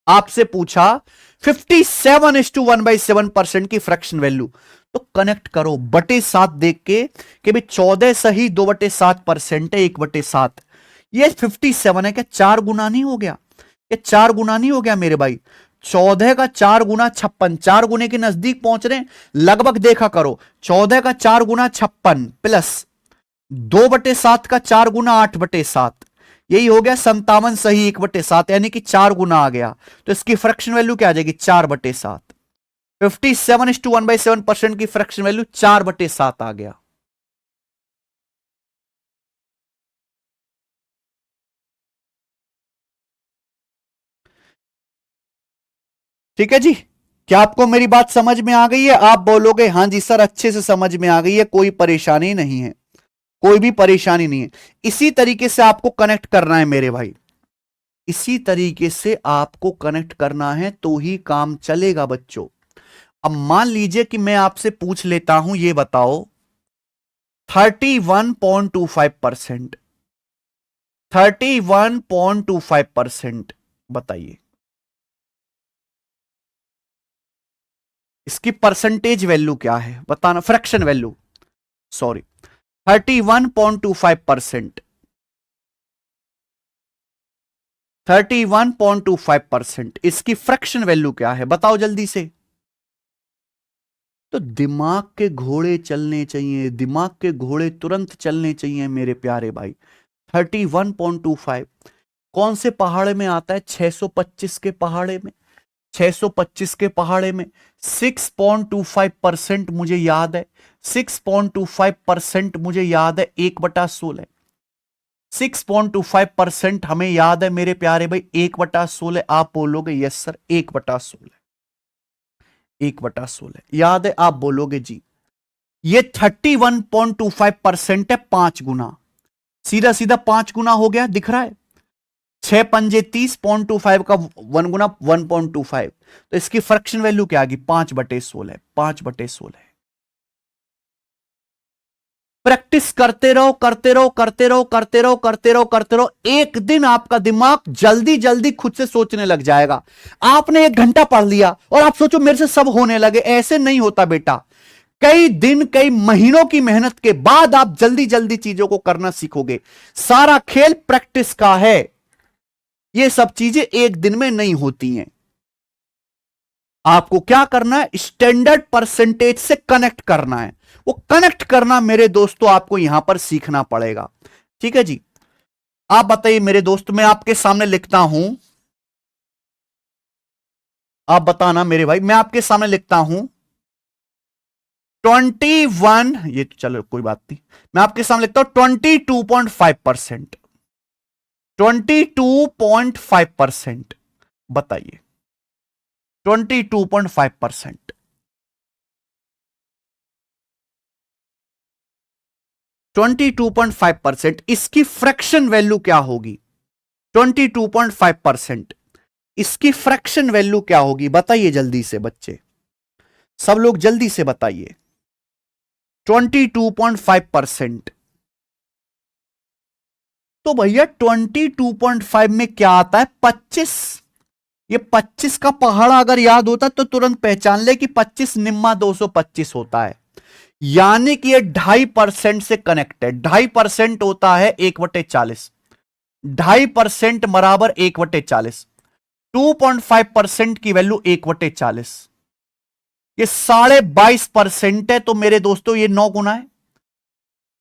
आपसे पूछा 57:1/7% की फ्रैक्शन वैल्यू। तो कनेक्ट करो बटे 7 देख के कि भाई 14 सही 2/7% है, 1/7। ये 57 है, क्या 4 गुना नहीं हो गया? ये 4 गुना नहीं हो गया मेरे भाई? 14 का 4 गुना 56, 4 गुने के नजदीक पहुंच रहे हैं लगभग। देखा करो, 14 का 4 गुना 56 प्लस 2/7 का 4 गुना 8/7, यही हो गया 57 सही 1/7, यानी कि 4 गुना आ गया। तो इसकी फ्रैक्शन वैल्यू क्या आ जाएगी? 4/7। 57:1/7% की फ्रैक्शन वैल्यू 4/7 आ गया। ठीक है जी। क्या आपको मेरी बात समझ में आ गई है? आप बोलोगे हाँ जी सर अच्छे से समझ में आ गई है, कोई परेशानी नहीं है, कोई भी परेशानी नहीं है। इसी तरीके से आपको कनेक्ट करना है मेरे भाई, इसी तरीके से आपको कनेक्ट करना है तो ही काम चलेगा बच्चों। अब मान लीजिए कि मैं आपसे पूछ लेता हूं, ये बताओ 31.25%, 31.25% बताइए इसकी परसेंटेज वैल्यू क्या है बताना, फ्रैक्शन वैल्यू, सॉरी 31.25%, 31.25% इसकी फ्रैक्शन वैल्यू क्या है बताओ जल्दी से। तो दिमाग के घोड़े चलने चाहिए, दिमाग के घोड़े तुरंत चलने चाहिए मेरे प्यारे भाई। 31.25 कौन से पहाड़े में आता है? 625 के पहाड़े में, 625 के पहाड़े में 6.25% मुझे याद है, 6.25% मुझे याद है 1/16, 6.25% हमें याद है मेरे प्यारे भाई 1/16। आप बोलोगे यस सर 1/16, 1/16 याद है, आप बोलोगे जी। ये 31.25% है, 5 गुना, सीधा सीधा 5 गुना हो गया, दिख रहा है? 6 पंजे 30.25 का 1 गुना 1.25, तो इसकी फ्रैक्शन वैल्यू क्या आ गई? 5/16, 5/16। प्रैक्टिस करते रहो करते रहो करते रहो करते रहो करते रहो करते रहो, एक दिन आपका दिमाग जल्दी जल्दी खुद से सोचने लग जाएगा। आपने 1 घंटा पढ़ लिया और आप सोचो मेरे से सब होने लगे, ऐसे नहीं होता बेटा। कई दिन कई महीनों की मेहनत के बाद आप जल्दी जल्दी चीजों को करना सीखोगे। सारा खेल प्रैक्टिस का है, ये सब चीजें एक दिन में नहीं होती हैं। आपको क्या करना है? स्टैंडर्ड परसेंटेज से कनेक्ट करना है। वो कनेक्ट करना मेरे दोस्तों आपको यहां पर सीखना पड़ेगा, ठीक है जी। आप बताइए मेरे दोस्त, मैं आपके सामने लिखता हूं, आप बताना मेरे भाई, मैं आपके सामने लिखता हूं 21, ये तो चलो कोई बात नहीं, मैं आपके सामने लिखता हूं 22.5%, 22.5% बताइए, 22.5%। 22.5% इसकी फ्रैक्शन वैल्यू क्या होगी? 22.5% इसकी फ्रैक्शन वैल्यू क्या होगी बताइए जल्दी से बच्चे, सब लोग जल्दी से बताइए। 22.5%, तो भैया 22.5 में क्या आता है? 25। ये 25 का पहाड़ा अगर याद होता तो तुरंत पहचान ले कि 25 निम्मा 225 होता है, यानी कि ये 2.5% से कनेक्टेड। 2.5% होता है 1/40, 2.5% बराबर 1/40, 2.5% की वैल्यू 1/40, ये 22.5% है। तो मेरे दोस्तों ये 9 गुना है।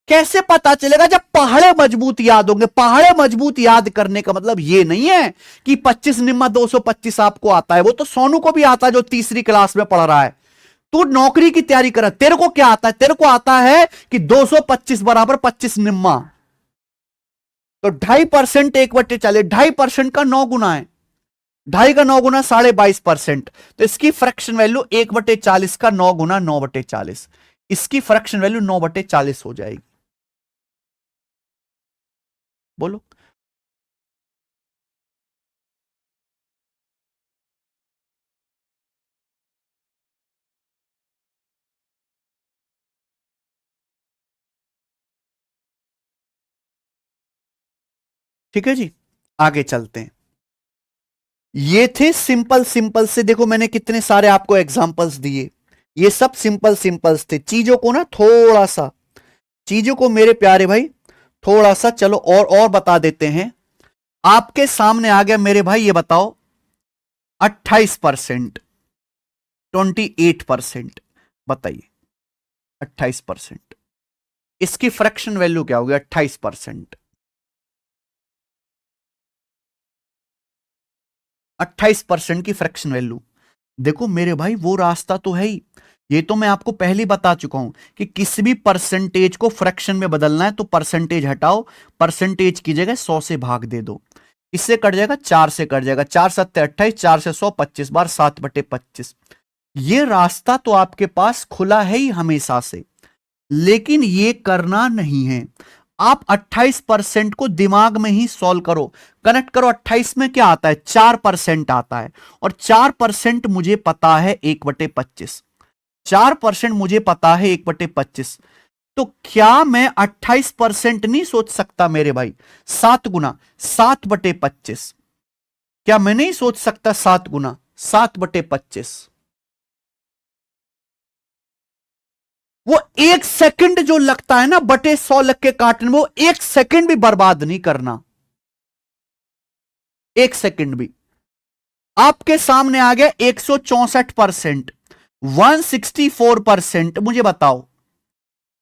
कैसे पता चलेगा? जब पहाड़े मजबूत याद होंगे। पहाड़े मजबूत याद करने का मतलब ये नहीं है कि 25 निम्मा 225 आपको आता है, वो तो सोनू को भी आता है जो तीसरी क्लास में पढ़ रहा है। तू नौकरी की तैयारी कर, तेरे को क्या आता है? तेरे को आता है कि 225 बराबर 25 निम्मा, तो 2.5% 1/40, 2.5% का 9 गुना है, 2.5 का 9 गुना 22.5%, तो इसकी फ्रैक्शन वैल्यू 1/40 का 9 गुना 9/40, इसकी फ्रैक्शन वैल्यू 9/40 हो जाएगी। बोलो ठीक है जी, आगे चलते हैं। ये थे सिंपल सिंपल से, देखो मैंने कितने सारे आपको एग्जांपल्स दिए, ये सब सिंपल सिंपल्स थे। चीजों को ना थोड़ा सा, चीजों को मेरे प्यारे भाई थोड़ा सा चलो और बता देते हैं। आपके सामने आ गया मेरे भाई, ये बताओ 28%, 28% बताइए, 28% इसकी फ्रैक्शन वैल्यू क्या होगी? 28%, 28% की फ्रैक्शन वैल्यू। देखो मेरे भाई वो रास्ता तो है ही, ये तो मैं आपको पहले ही बता चुका हूं कि किसी भी परसेंटेज को फ्रैक्शन में बदलना है तो परसेंटेज हटाओ, परसेंटेज की जगह 100 से भाग दे दो, इससे कट जाएगा 4 से कट जाएगा, 4 7 28, 4 से 100 25 बार 7/25, ये रास्ता तो आपके पास खुला है ही हमेशा से, लेकिन ये करना नहीं है। आप 28% को दिमाग में ही सॉल्व करो, कनेक्ट करो। 28 में क्या आता है? 4% आता है, और 4% मुझे पता है 1/25। 4% मुझे पता है 1/25। तो क्या मैं 28% नहीं सोच सकता मेरे भाई? 7 गुना 7/25। क्या मैं नहीं सोच सकता 7 गुना 7/25? वो 1 सेकंड जो लगता है ना बटे 100 लग के काटने में, वो 1 सेकंड भी बर्बाद नहीं करना। 1 सेकंड भी। आपके सामने आ गया 164%, 164%। मुझे बताओ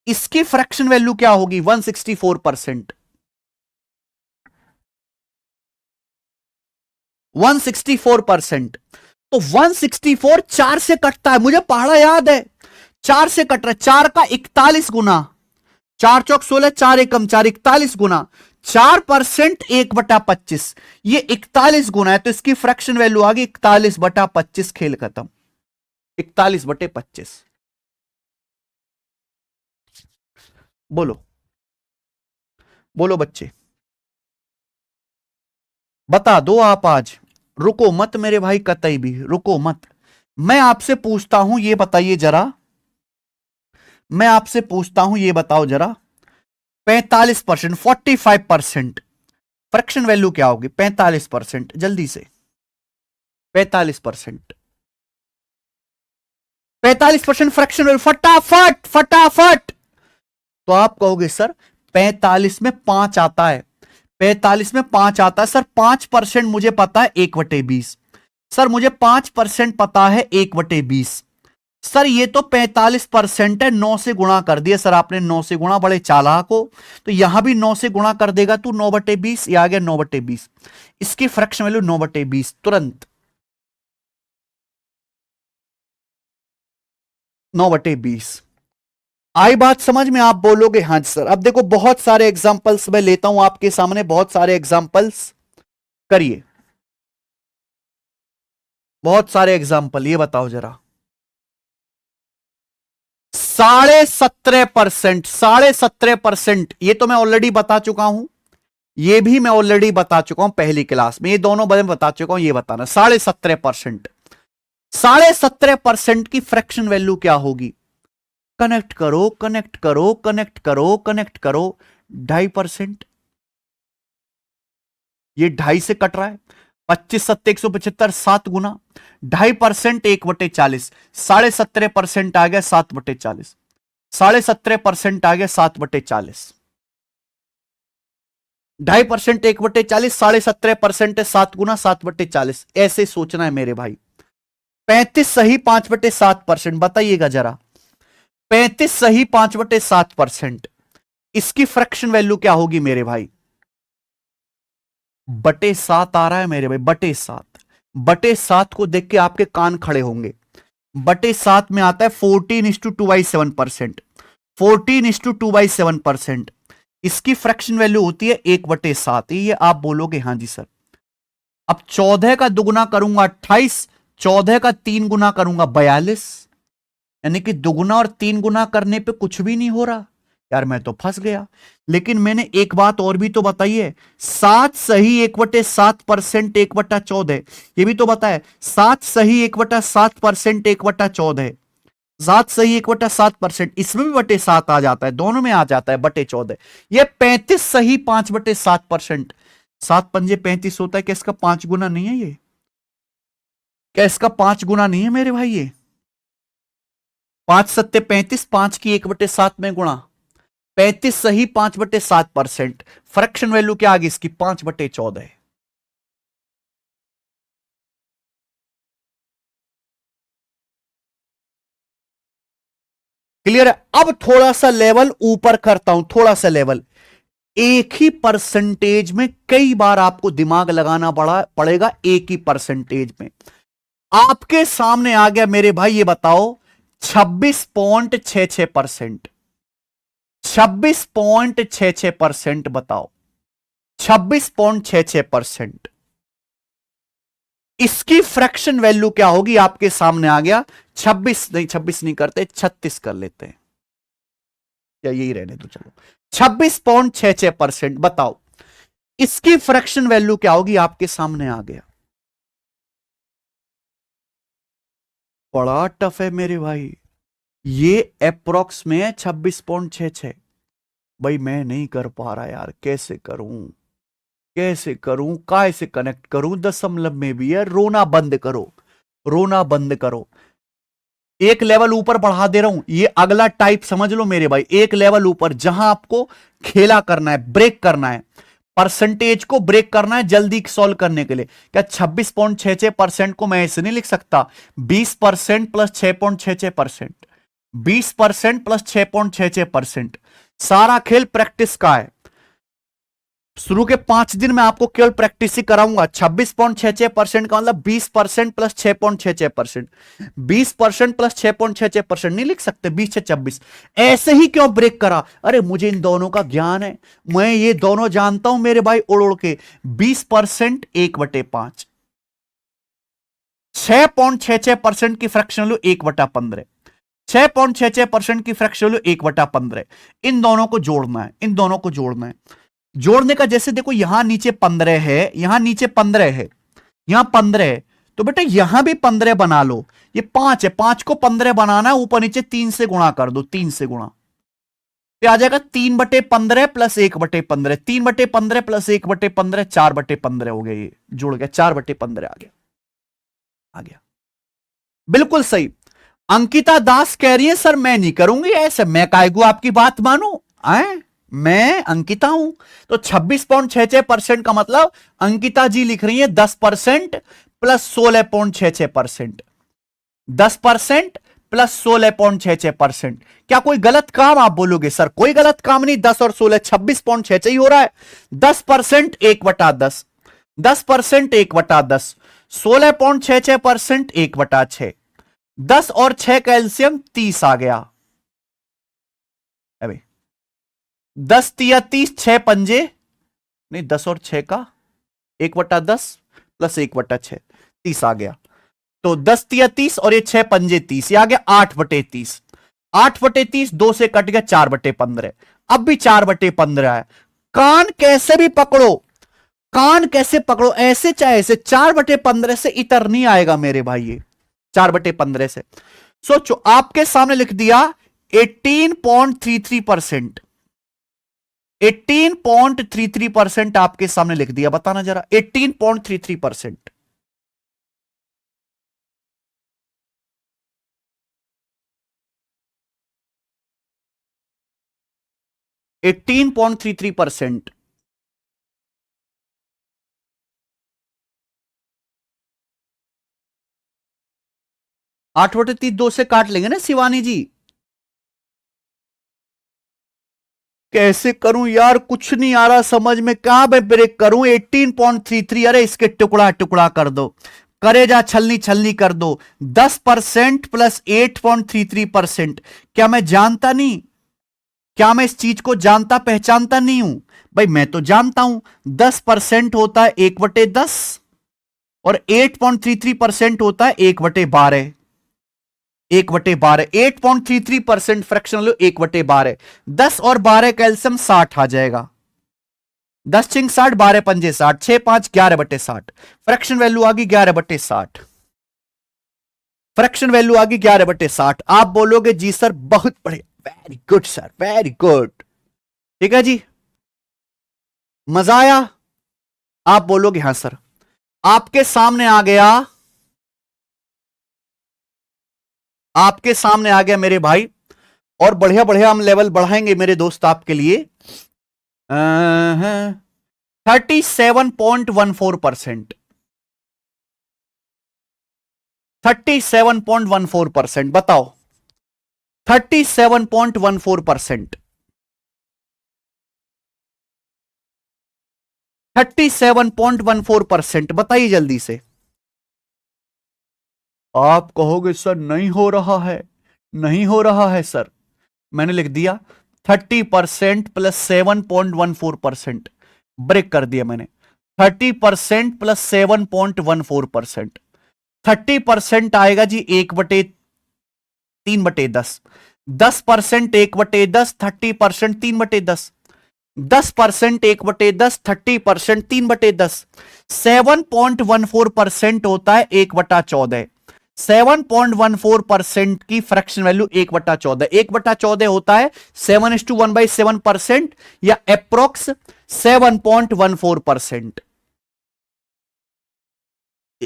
इसकी फ्रैक्शन वैल्यू क्या होगी? 164%। 164%। तो 164 4 से कटता है, मुझे पहाड़ा याद है। 4 से कट रहा है, 4 का 41 गुना, 4 चौक 16, 4 एकम 4, 41 गुना 4%, 1/25। ये 41 गुना है, तो इसकी फ्रैक्शन वैल्यू आ गई 41/25। खेल खत्म। 41/25। बोलो बोलो बच्चे, बता दो आप आज। रुको मत मेरे भाई, कतई भी रुको मत। मैं आपसे पूछता हूं, ये बताइए जरा, मैं आपसे पूछता हूं, ये बताओ जरा, 45%, 45% फ्रैक्शन वैल्यू क्या होगी? 45%, जल्दी से। 45%, 45% फ्रैक्शन वैल्यू, फटाफट फटाफट। तो आप कहोगे सर 45 में 5 आता है, 45 में 5 आता है सर। 5% मुझे पता है 1/20। सर मुझे 5% पता है 1/20। सर ये तो 45% है, 9 से गुणा कर दिया सर आपने, 9 से गुणा, बड़े चालाक हो। तो यहां भी 9 से गुणा कर देगा तू, 9/20। ये आ गया 9/20। इसकी फ्रैक्शन वैल्यू 9/20, तुरंत 9/20। आई बात समझ में? आप बोलोगे हाँ जी सर। अब देखो बहुत सारे एग्जांपल्स मैं लेता हूं आपके सामने, बहुत सारे एग्जांपल्स करिए, बहुत सारे एग्जांपल। ये बताओ जरा, 17.5%, 17.5%, ये तो मैं ऑलरेडी बता चुका हूं। ये भी मैं ऑलरेडी बता चुका हूं पहली क्लास में, ये दोनों मैं बता चुका हूं। ये बताना 17.5%, 17.5% की फ्रैक्शन वैल्यू क्या होगी? कनेक्ट करो कनेक्ट करो कनेक्ट करो कनेक्ट करो। 2.5%। ये 2.5 से कट रहा है। 25 7 175, 7 गुना 2.5%, 1/40। 17.5% आ गया 7/40। 17.5% आ गया 7/40। 2.5%, 1/40, 17.5% है, 7 गुना 7/40। ऐसे सोचना है मेरे भाई। 35 सही 5/7%, बताइएगा जरा। 35 सही 5/7%, इसकी फ्रैक्शन वैल्यू क्या होगी मेरे भाई? बटे 7 आ रहा है मेरे भाई, बटे 7। बटे 7 को देख के आपके कान खड़े होंगे। बटे 7 में आता है 14:2/7%। 14:2/7%, इसकी फ्रैक्शन वैल्यू होती है 1/7। ये आप बोलोगे हाँ जी सर। अब 14 का दुगुना करूंगा 28, 14 का 3 गुना करूंगा 42। यानी कि दुगुना और 3 गुना करने पे कुछ भी नहीं हो रहा। यार मैं तो फंस गया। लेकिन मैंने एक बात और भी तो बताई है, 7 सही 1/7%, 1/14। ये भी तो बताया, 7 सही 1/7%, 1/14। 7 सही 1/7%, इसमें भी बटे 7 आ जाता है, दोनों में आ जाता है बटे 14। ये 35 सही 5/7%। 7×5 = 35 होता है। क्या इसका 5 गुना नहीं है ये? क्या इसका 5 गुना नहीं है मेरे भाई? ये 5×7 = 35, 5 की 1/7 में गुणा, 35 सही 5/7%। फ्रैक्शन वैल्यू क्या आ गई इसकी? 5/14। क्लियर है? अब थोड़ा सा लेवल ऊपर करता हूं, थोड़ा सा लेवल। एक ही परसेंटेज में कई बार आपको दिमाग लगाना पड़ेगा। एक ही परसेंटेज में आपके सामने आ गया मेरे भाई, ये बताओ 26.66%। 26.66%, बताओ 26.66%, इसकी फ्रैक्शन वैल्यू क्या होगी? आपके सामने आ गया 26 नहीं, 26 नहीं करते, 36 कर लेते हैं, या यही रहने दो चलो। 26.66%। बताओ इसकी फ्रैक्शन वैल्यू क्या होगी, आपके सामने आ गया। बड़ा टफ है मेरे भाई, ये अप्रोक्स में है 26.66। भाई मैं नहीं कर पा रहा यार, कैसे करूं, कैसे करूं, काय से कनेक्ट करूं, दशमलव में भी है। रोना बंद करो, रोना बंद करो। एक लेवल ऊपर बढ़ा दे रहा हूं, ये अगला टाइप समझ लो मेरे भाई। एक लेवल ऊपर, जहां आपको खेला करना है, ब्रेक करना है, परसेंटेज को ब्रेक करना है जल्दी सॉल्व करने के लिए। क्या 26.66% को मैं ऐसे नहीं लिख सकता, 20% प्लस 6.66%, 20% प्लस 6.66%। सारा खेल प्रैक्टिस का है। शुरू के 5 दिन में आपको केवल प्रैक्टिस ही कराऊंगा। 26.66% का मतलब 20% प्लस 6.66%, 20% प्लस 6.66% नहीं लिख सकते, 20 से 26 ऐसे ही क्यों ब्रेक करा? अरे मुझे इन दोनों का ज्ञान है, मैं ये दोनों जानता हूं मेरे भाई उड़ उड़ के। 20% 1/5, 6.66% की फ्रैक्शन वैल्यू 1/15, 6.66% की फ्रैक्शन वैल्यू 1/15। इन दोनों को जोड़ना है, इन दोनों को जोड़ना है। जोड़ने का जैसे देखो, यहां नीचे 15 है, यहां नीचे 15 है, यहां 15 है, तो बेटा यहां भी 15 बना लो। ये 5 है, 5 को 15 बनाना है, ऊपर नीचे 3 से गुणा कर दो, 3 से गुणा पे आ जाएगा 3/15 प्लस 1/15, 3/15 प्लस 1/15, 4/15 हो गया। ये जुड़ गया, 4/15 आ गया, आ गया, बिल्कुल सही। अंकिता दास कह रही है सर मैं नहीं करूंगी ऐसे, मैं कायगू आपकी बात मानू, आए मैं अंकिता हूं। तो 26.66% का मतलब अंकिता जी लिख रही है 10% प्लस 16.66%, 10% प्लस 16.66%। क्या कोई गलत काम? आप बोलोगे सर कोई गलत काम नहीं, 10 और 16 26.66 ही हो रहा है। 10% 1/10, 10% 1/10, 16.66% 1/6, 10 और 6 कैल्शियम 30 आ गया। अबे 10 तिया 30, 6 पंजे नहीं, 10 और 6 का 1/10 प्लस 1/6, 30 आ गया। तो 10 तिया 30 और ये 6 पंजे 30, ये आ गया 8/30, 8/30 2 से कट गया 4/15, अब भी 4/15 है। कान कैसे भी पकड़ो, कान कैसे पकड़ो, ऐसे चाहे ऐसे, 4/15 से इतर नहीं आएगा मेरे भाई, ये 4/15 से। सोचो आपके सामने लिख दिया 18.33%, 18.33% आपके सामने लिख दिया, बताना जरा 18.33%। Eighteen point three three percent 8/30 2 से काट लेंगे ना शिवानी जी। कैसे करूं यार, कुछ नहीं आ रहा समझ में, कहां मैं ब्रेक करूं? 18.33, अरे इसके टुकड़ा टुकड़ा कर दो, करे जा छलनी छलनी कर दो। 10% प्लस 8.33%, क्या मैं जानता नहीं? क्या मैं इस चीज को जानता पहचानता नहीं हूं? भाई मैं तो जानता हूं 10% होता है 1/10 और 8.33% होता है 1/12, 1/12, 8.33% फ्रैक्शन लो 1/12, 10 और 12 कैल्शियम 60 आ जाएगा, 10 चिंग 60, 12 पंजे 60, 6 5 11/60, फ्रैक्शन वैल्यू आ गई 11/60, फ्रैक्शन वैल्यू आ गई 11/60। आप बोलोगे जी सर बहुत बढ़िया, very good sir, very good, ठीक है जी, मजा आया? आप बोलोगे हां सर। आपके सामने आ गया, आपके सामने आ गया मेरे भाई, और बढ़िया बढ़िया हम लेवल बढ़ाएंगे मेरे दोस्त आपके लिए। 37.14%, 37.14%, बताओ 37.14%, 37.14%, बताइए जल्दी से। आप कहोगे सर नहीं हो रहा है, नहीं हो रहा है सर, मैंने लिख दिया 30% प्लस 7.14%, ब्रेक कर दिया मैंने। 30% प्लस 7.14%, 30% आएगा जी 1/30, 3/10, 10% 1/10, 30% 3/10, 10% 1/10, 30% 3/10, 7.14% होता है 1/14। 7.14% की फ्रैक्शन वैल्यू 1/14, 1/14 होता है 7:1/7% या अप्रोक्स 7.14%।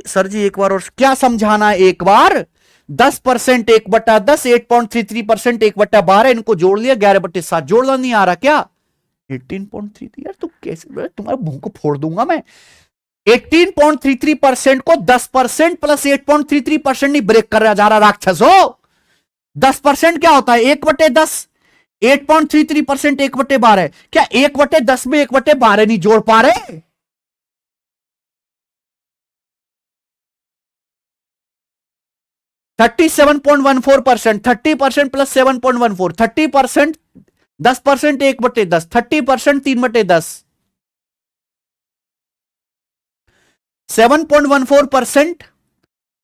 सर जी एक बार और क्या समझाना है, एक बार 10% 1/10, 8.33% 1/12, इनको जोड़ लिया 11/7, जोड़ना नहीं आ रहा क्या? 18.33 यार तू कैसे, तुम्हारे मुंह को फोड़ दूंगा मैं। 18.33% को 10% प्लस 8.33% नहीं ब्रेक कर जा रहा राक्षस हो। 10% क्या होता है 1/10, 8.33% 1/12, क्या 1/10 में 1/12 नहीं जोड़ पा रहे? थर्टी 7.14%, 30% प्लस 7.14, 30%, 10% 1/10, 30% 3/10, 7.14%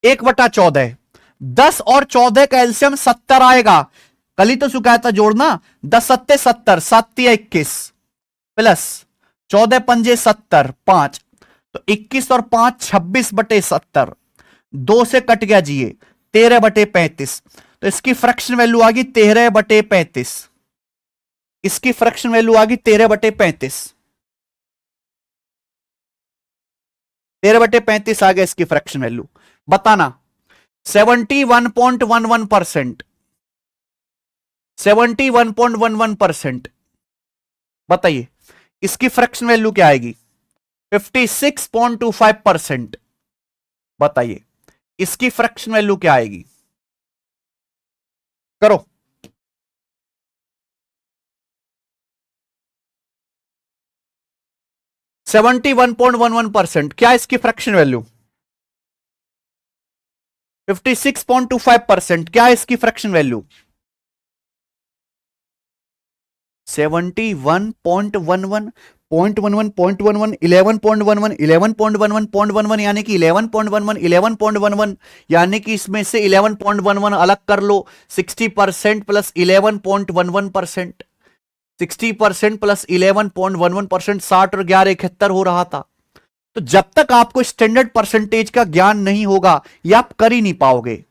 1/14, 10 और 14 का एलसीएम 70 आएगा। कल ही तो सुखाया था जोड़ना, 10 सत्ते 70, 7 21 प्लस 14 पंजे 70, 5 तो 21 और 5 26/70, 2 से कट गया जी, 13/35, तो इसकी फ्रैक्शन वैल्यू आ गई 13/35, इसकी फ्रैक्शन वैल्यू आ गई 13/35, 13/35 आ गया इसकी फ्रैक्शन वैल्यू। बताना 71.11%, 71.11%, बताइए इसकी फ्रैक्शन वैल्यू क्या आएगी? 56.25%, बताइए इसकी फ्रैक्शन वैल्यू क्या आएगी? करो। सेवेंटी 1.11%, क्या इसकी फ्रैक्शन वैल्यू? 56.25%, क्या इसकी फ्रैक्शन वैल्यू? 71.11, 0.11, 11.11, 11.11, यानी कि 11.11, 11.11, यानी कि इसमें से 11.11 अलग कर लो। 60% प्लस 11.11%, 60% प्लस 11.11%, 60 और 11 71 हो रहा था। तो जब तक आपको स्टैंडर्ड परसेंटेज का ज्ञान नहीं होगा यह आप कर ही नहीं पाओगे।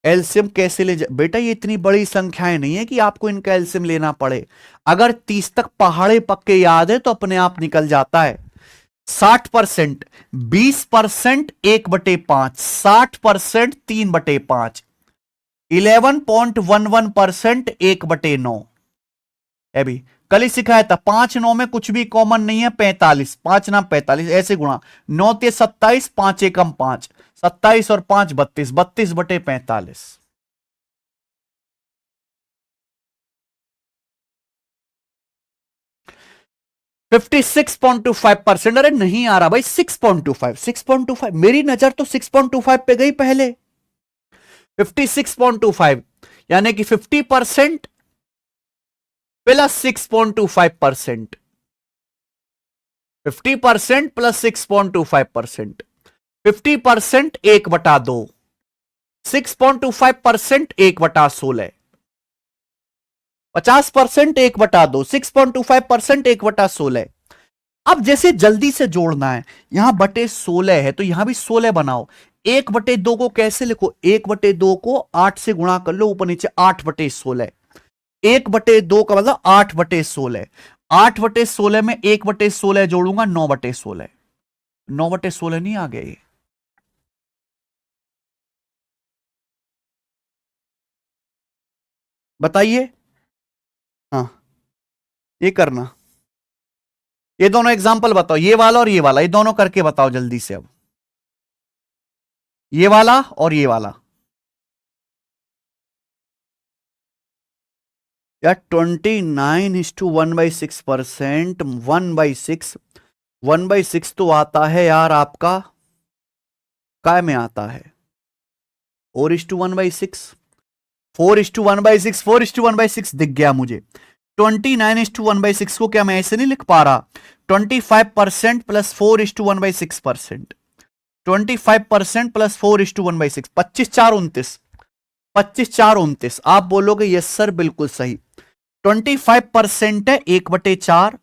एलसीएम कैसे ले बेटा, ये इतनी बड़ी संख्याएं नहीं है कि आपको इनका एलसीएम लेना पड़े। अगर 30 तक पहाड़े पक्के याद है तो अपने आप निकल जाता है। 60%, 20% 1/5, 60% 3/5, 11.11% 1/9। अभी कल ही सिखाया था 5 9 में कुछ भी कॉमन नहीं है, 45, 5 ना 45 ऐसे गुणा, 9 ते 27, 5 एकम 5, 27 और 5 32, 32/45। फिफ्टी 6.25%, अरे नहीं आ रहा भाई 6.25, 6.25, मेरी नजर तो 6.25 पे गई पहले। 56.25 यानी कि 50% प्लस 6.25%, 50% प्लस 6.25%, 50% 1/2, 6.25% 1/16, 50% 1/2, 6.25% 1/16। अब जैसे जल्दी से जोड़ना है, यहां बटे 16 है तो यहां भी 16 बनाओ। 1/2 को कैसे लिखो? 1/2 को 8 से गुणा कर लो, ऊपर नीचे 8/16। 1/2 का मतलब 8/16, 8/16 में 1/16 जोड़ूंगा 9/16, 9/16 नहीं आ गया ये। बताइए। हाँ ये करना, ये दोनों एग्जाम्पल बताओ, ये वाला और ये वाला, ये दोनों करके बताओ जल्दी से। अब ये वाला और ये वाला यार 29:1/6%, 1/6, 1/6 तो आता है यार आपका, काय में आता है 4:1/6, 4:1/6, 4:1/6 दिख गया मुझे। 29:1/6 को क्या मैं ऐसे नहीं लिख पा रहा? 25% प्लस 4:1/6%, 25% प्लस 4:1/6, 25/4 29, 25/4 29। आप बोलोगे यस सर बिल्कुल सही। 25% है 1/4,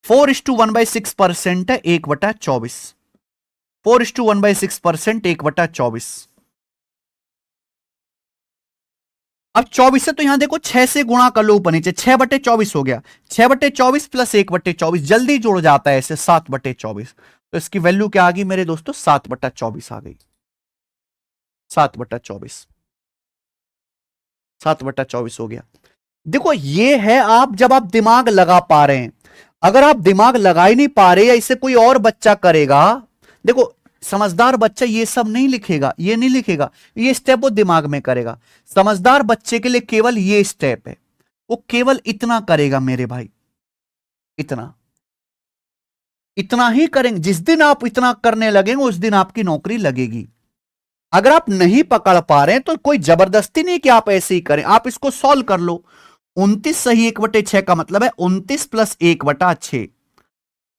4:1/6% है 1/24, 4:1/6% 1/24। अब 24 है तो यहां देखो 6 से गुणा कर लो ऊपर नीचे, 6/24 हो गया। 6/24 प्लस 1/24 जल्दी जुड़ जाता है ऐसे 7/24। तो इसकी वैल्यू क्या आ गई मेरे दोस्तों? 7/24 आ गई। 7/24, 7/24 हो गया। देखो ये है आप जब आप दिमाग लगा पा रहे हैं। अगर आप दिमाग लगा ही नहीं पा रहे या इसे कोई और बच्चा करेगा, देखो समझदार बच्चा ये सब नहीं लिखेगा, ये नहीं लिखेगा, ये स्टेप वो दिमाग में करेगा। समझदार बच्चे के लिए केवल ये स्टेप है, वो केवल इतना करेगा मेरे भाई, इतना इतना ही करेंगे। जिस दिन आप इतना करने लगेंगे उस दिन आपकी नौकरी लगेगी। अगर आप नहीं पकड़ पा रहे हैं तो कोई जबरदस्ती नहीं कि आप ऐसे ही करें, आप इसको सॉल्व कर लो। 29 सही 1/6 का मतलब है 29 प्लस 1/6।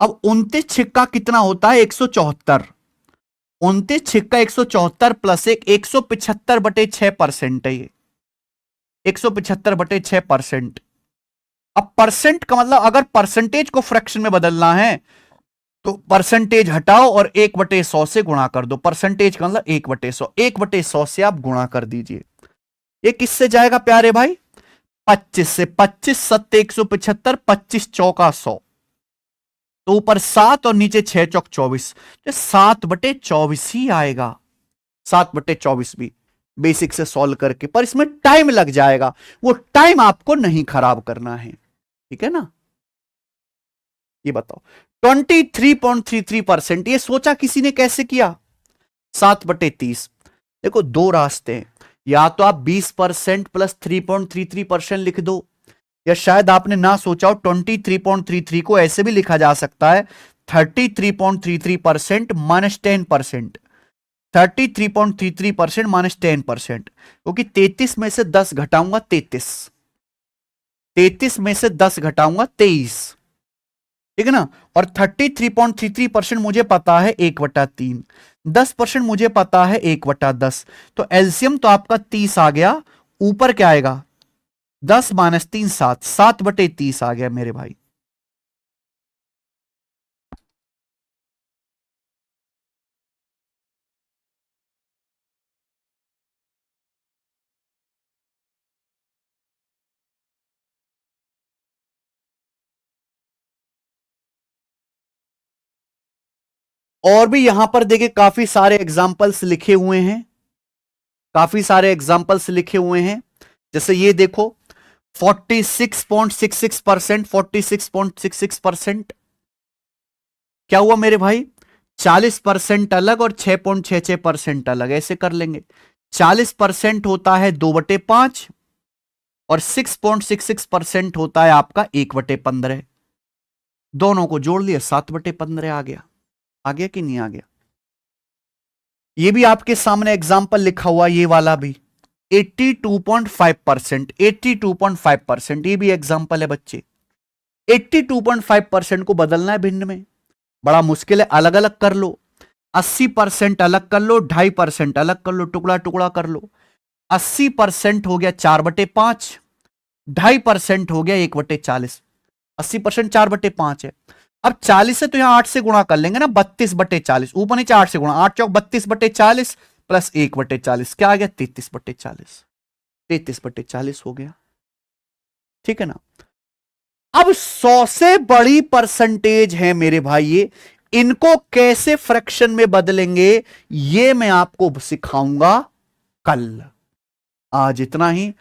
अब 29 छिक्का कितना होता है? 174। 29 छिक्का 174 प्लस 175/6% है ये, 175/6%। अब परसेंट का मतलब अगर परसेंटेज को फ्रैक्शन में बदलना है तो परसेंटेज हटाओ और 1/100 से गुणा कर दो। परसेंटेज का मतलब 1/100, 1/100 से आप गुणा कर दीजिए। ये किससे जाएगा प्यारे भाई? 25 से। 25 7 175, 25 चौका 100, तो ऊपर 7 और नीचे 6 चौक 24, तो 7/24 ही आएगा। 7/24 भी बेसिक से सॉल्व करके, पर इसमें टाइम लग जाएगा, वो टाइम आपको नहीं खराब करना है, ठीक है ना? ये बताओ 23.33%, ये सोचा किसी ने कैसे किया? 7/30। देखो दो रास्ते हैं, या तो आप 20% प्लस 3.33% लिख दो, या शायद आपने ना सोचा हो 23.33 को ऐसे भी लिखा जा सकता है 33.33% माइनस 10%, 33.33% माइनस 10%, क्योंकि 33 में से 10 घटाऊंगा 33, 33 में से 10 घटाऊंगा 23, ठीक है ना? और 33.33% मुझे पता है 1/3, 10% मुझे पता है 1/10, तो एलसीएम तो आपका 30 आ गया। ऊपर क्या आएगा? 10 माइनस 3 7, 7/30 आ गया मेरे भाई। और भी यहां पर देखिए काफी सारे एग्जाम्पल्स लिखे हुए हैं, काफी सारे एग्जाम्पल्स लिखे हुए हैं। जैसे ये देखो 46.66%, 46.66%। क्या हुआ मेरे भाई? 40% अलग और 6.66% अलग, ऐसे कर लेंगे। 40% होता है 2/5 और 6.66% होता है आपका 1/15। दोनों को जोड़ लिया 7/15 आ गया। आ गया कि नहीं आ गया? ये भी आपके सामने एग्जाम्पल लिखा हुआ, ये वाला भी 82.5%, 82.5%, ये भी एग्जाम्पल है बच्चे। 82.5% को बदलना है भिन्न में, बड़ा मुश्किल है, अलग अलग कर लो। 80% अलग कर लो, 2.5% अलग कर लो, टुकड़ा टुकड़ा कर लो। 80% हो गया 4/5, 2.5% हो गया 1/40। 80% 4/5 है। अब 40 है तो यहां 8 से गुणा कर लेंगे ना, 32/40, ऊपर नीचे 8 से गुणा, 8 चौक 32/40 प्लस 1/40, क्या आ गया? 33/40, 33/40 हो गया, ठीक है ना? अब 100 से बड़ी परसेंटेज है मेरे भाई ये, इनको कैसे फ्रैक्शन में बदलेंगे ये मैं आपको सिखाऊंगा कल। आज इतना ही।